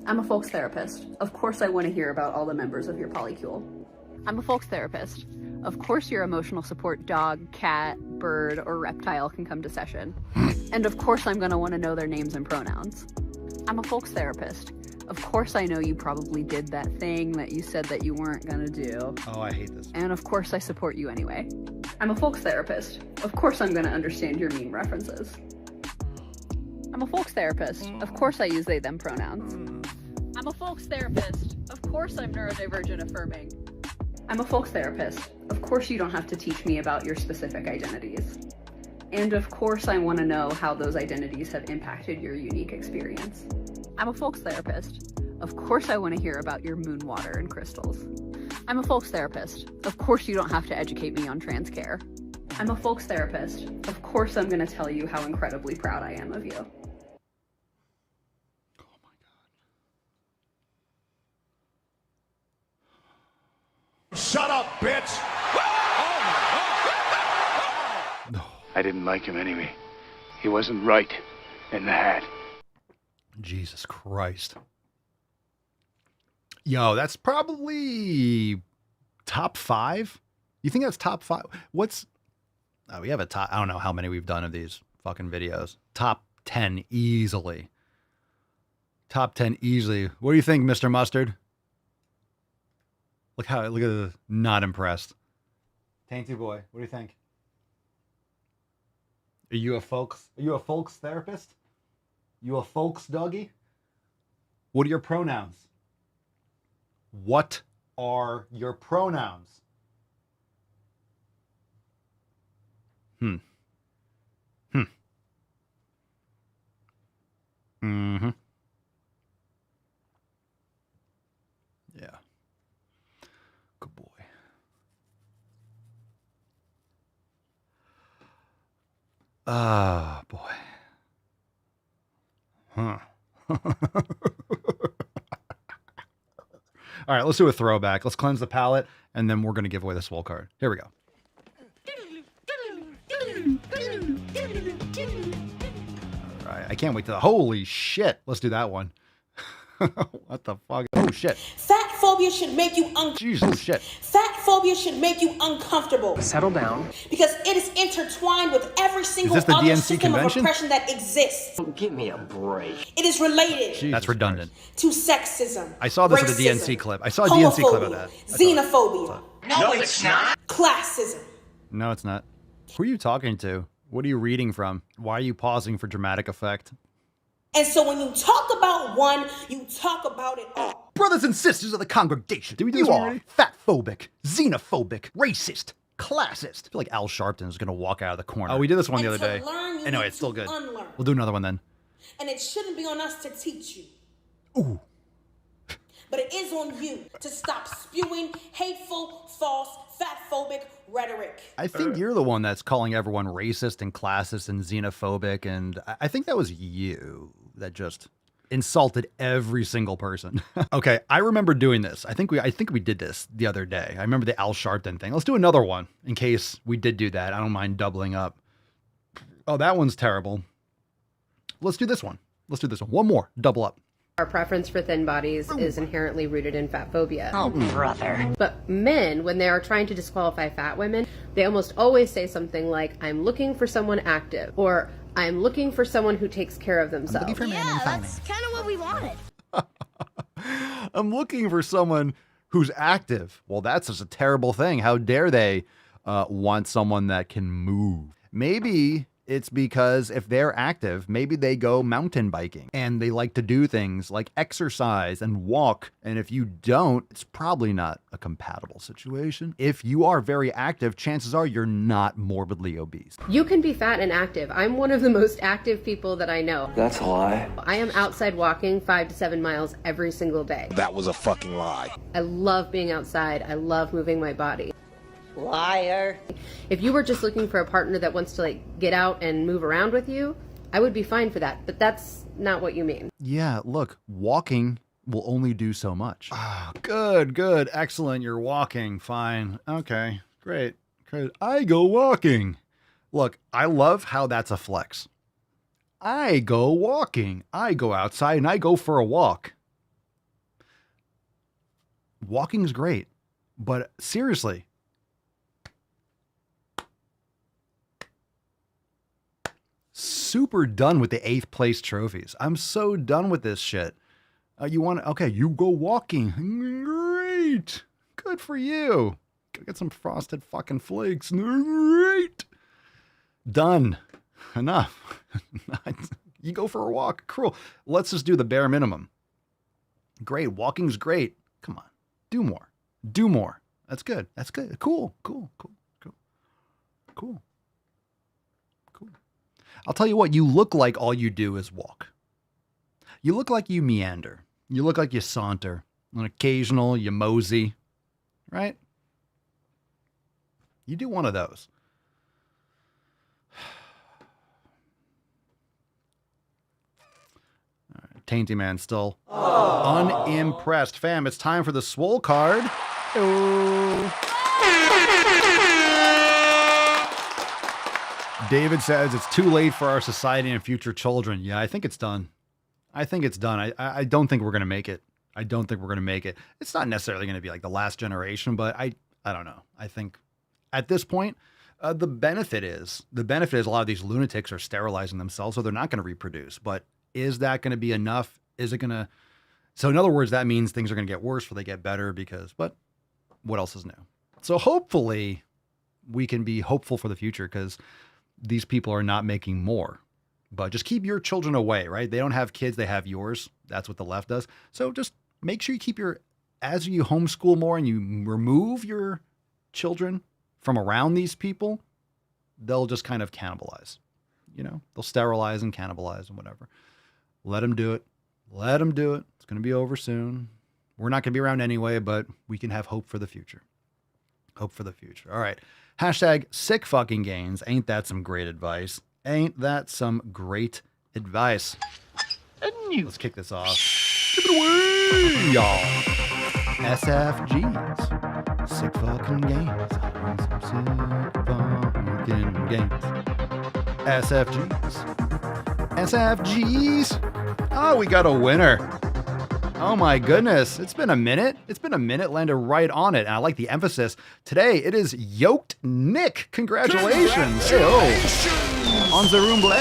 I'm a Folx therapist. Of course I want to hear about all the members of your polycule. I'm a Folx therapist. Of course your emotional support dog, cat, bird, or reptile can come to session. And of course I'm going to want to know their names and pronouns. I'm a Folx therapist. Of course I know you probably did that thing that you said that you weren't going to do. Oh, I hate this. And of course I support you anyway. I'm a Folx therapist. Of course I'm going to understand your meme references. I'm a Folx therapist. Of course I use they, them pronouns. I'm a Folx therapist. Of course I'm neurodivergent affirming. I'm a Folx therapist. Of course you don't have to teach me about your specific identities. And of course I want to know how those identities have impacted your unique experience. I'm a Folx therapist. Of course I want to hear about your moon water and crystals. I'm a Folx therapist. Of course you don't have to educate me on trans care. I'm a Folx therapist. Of course I'm going to tell you how incredibly proud I am of you. Shut up, bitch! I didn't like him anyway. He wasn't right in the hat. Jesus Christ. Yo, that's probably top 5. You think that's top 5? We have a top, I don't know how many we've done of these fucking videos. Top 10 easily. Top 10 easily. What do you think, Mr. Mustard? Look at the not impressed. Tainty Boy, what do you think? Are you a Folx therapist? You a Folx doggy? What are your pronouns? What are your pronouns? Mm-hmm. Yeah. Good boy. Ah, boy. Huh. All right, let's do a throwback. Let's cleanse the palate, and then we're going to give away the swole card. Here we go. All right, I can't wait to... Holy shit. Let's do that one. What the fuck? Oh, shit. Fat phobia should make you Jesus, shit. Fat phobia should make you uncomfortable. Settle down. Because it is intertwined with every single Is this the other DNC system convention? of oppression that exists. Give me a break. It is related Jesus, that's redundant. to sexism. I saw this at the racism, DNC clip. I saw a DNC clip of that. Xenophobia. No, it's not. Classism. No, it's not. Who are you talking to? What are you reading from? Why are you pausing for dramatic effect? And so when you talk about one, you talk about it all. Brothers and sisters of the congregation, did we do this already? Fatphobic, xenophobic, racist, classist. I feel like Al Sharpton is going to walk out of the corner. Oh, we did this one the other day. Anyway, it's still good. Unlearn. We'll do another one then. And it shouldn't be on us to teach you. Ooh. But it is on you to stop spewing hateful, false, fatphobic rhetoric. I think you're the one that's calling everyone racist and classist and xenophobic, and I think that was you that just insulted every single person. Okay, I remember doing this. I think we did this the other day. I remember the Al Sharpton thing. Let's do another one in case we did do that. I don't mind doubling up. Oh, that one's terrible. Let's do this one. Let's do this one. One more. Double up. Our preference for thin bodies is inherently rooted in fat phobia. Oh, brother. But men, when they are trying to disqualify fat women, they almost always say something like, I'm looking for someone active, or I'm looking for someone who takes care of themselves. Yeah, that's kind of what we wanted. I'm looking for someone who's active. Well, that's just a terrible thing. How dare they want someone that can move? Maybe it's because if they're active, maybe they go mountain biking and they like to do things like exercise and walk. And if you don't, it's probably not a compatible situation. If you are very active, chances are you're not morbidly obese. You can be fat and active. I'm one of the most active people that I know. That's a lie. I am outside walking 5 to 7 miles every single day. That was a fucking lie. I love being outside. I love moving my body. Liar. If you were just looking for a partner that wants to get out and move around with you, I would be fine for that. But that's not what you mean. Yeah, look, walking will only do so much. Ah, good, excellent. You're walking, fine. Okay, great. I go walking. Look, I love how that's a flex. I go walking. I go outside and I go for a walk. Walking's great, but seriously, super done with the 8th place trophies. I'm so done with this shit. Okay, you go walking. Great. Good for you. Go get some frosted fucking flakes. Great. Done. Enough. You go for a walk. Cruel. Let's just do the bare minimum. Great. Walking's great. Come on. Do more. Do more. That's good. That's good. Cool. I'll tell you what, you look like all you do is walk. You look like you meander. You look like you saunter. On occasional, you mosey. Right? You do one of those. All right, Tainty Man still unimpressed. Fam, it's time for the swole card. Oh. David says it's too late for our society and future children. Yeah, I think it's done. I don't think we're going to make it. It's not necessarily going to be like the last generation, but I don't know. I think at this point, the benefit is a lot of these lunatics are sterilizing themselves, so they're not going to reproduce. But is that going to be enough? Is it going to? So in other words, that means things are going to get worse before they get better but what else is new? So hopefully we can be hopeful for the future because these people are not making more. But just keep your children away, right? They don't have kids, they have yours. That's what the left does. So just make sure you keep your as you homeschool more and you remove your children from around these people, they'll just kind of cannibalize. You know, they'll sterilize and cannibalize and whatever. Let them do it. Let them do it. It's going to be over soon. We're not going to be around anyway, but we can have hope for the future. Hope for the future. All right. Hashtag sick fucking gains. Ain't that some great advice? Ain't that some great advice? Let's kick this off. Give it away, y'all. SFGs. Sick fucking gains. Sick fucking gains. SFGs. SFGs. Oh, we got a winner. Oh my goodness. It's been a minute. Landed right on it. And I like the emphasis. Today, it is Yoked Nick. Congratulations. Hey-oh. On the Rumble.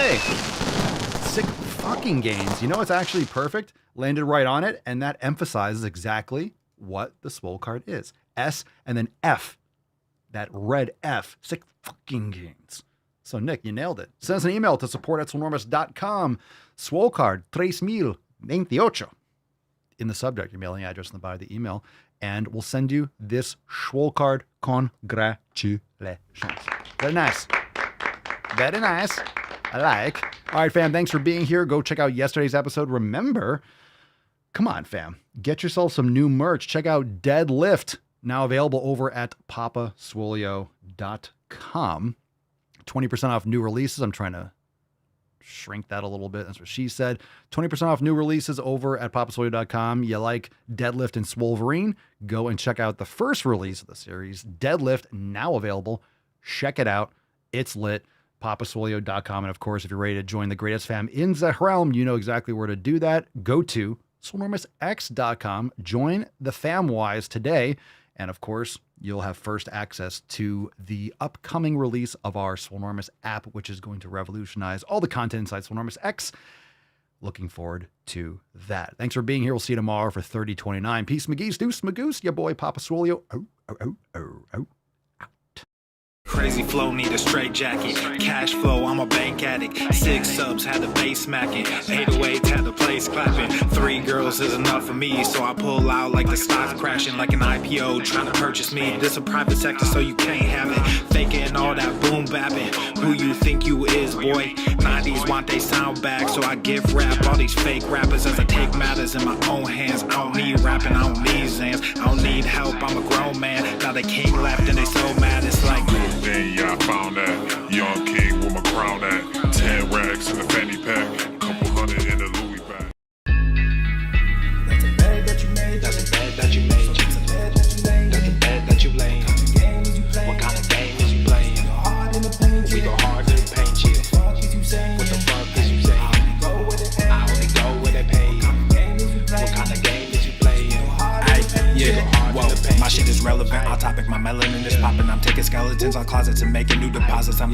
Sick fucking gains. You know, it's actually perfect. Landed right on it. And that emphasizes exactly what the Swole card is. S and then F. That red F. Sick fucking gains. So, Nick, you nailed it. Send us an email to support@swolenormous.com. Swole card 3028 in the subject, your mailing address in the body of the email, and we'll send you this Swole card. Congratulations. Very nice. Very nice. I like. All right, fam, thanks for being here. Go check out yesterday's episode. Remember, come on, fam, get yourself some new merch. Check out Deadlift, now available over at papaswolio.com. 20% off new releases. I'm trying to shrink that a little bit. That's what she said. 20% off new releases over at papaswolio.com. You like Deadlift and Swoleverine? Go and check out the first release of the series, Deadlift, now available. Check it out. It's lit. papaswolio.com. And of course, if you're ready to join the greatest fam in the realm, you know exactly where to do that. Go to swolenormousx.com. Join the FamWise today. And of course, you'll have first access to the upcoming release of our Swolenormous app, which is going to revolutionize all the content inside Swolenormous X. Looking forward to that. Thanks for being here. We'll see you tomorrow for 3029. Peace, McGee's, deuce, magoose, your boy, Papa Swolio. Out. Crazy flow, need a straight jacket. Cash flow, I'm a bank addict. 6 subs, had the bass smacking. 808, had the place clapping. 3 girls is enough for me, so I pull out like the stock crashing. Like an IPO, trying to purchase me. This a private sector, so you can't have it. Faking all that boom bapping. Who you think you is, boy? 90s want they sound back, so I give rap all these fake rappers as I take matters in my own hands. I don't need rapping, I don't need Zans. I don't need help, I'm a grown man. Now they king left and they so mad, it's like... Then yeah, I found that young king with my crown at 10 racks in the fanny pack, couple hundred in the Louis bag. That's a bag that you made, that's a bag that you made, that's a bag that you made, that's a bag that you laid. What kind of game is you playing? We go hard in the paint, yeah. What the fuck is you saying? I only go where they pay. What kind of game is you playing? Yeah, whoa, my shit is relevant, on topic, my melanin is popping. I'm taking skeletons on closets and making new deposits. I'm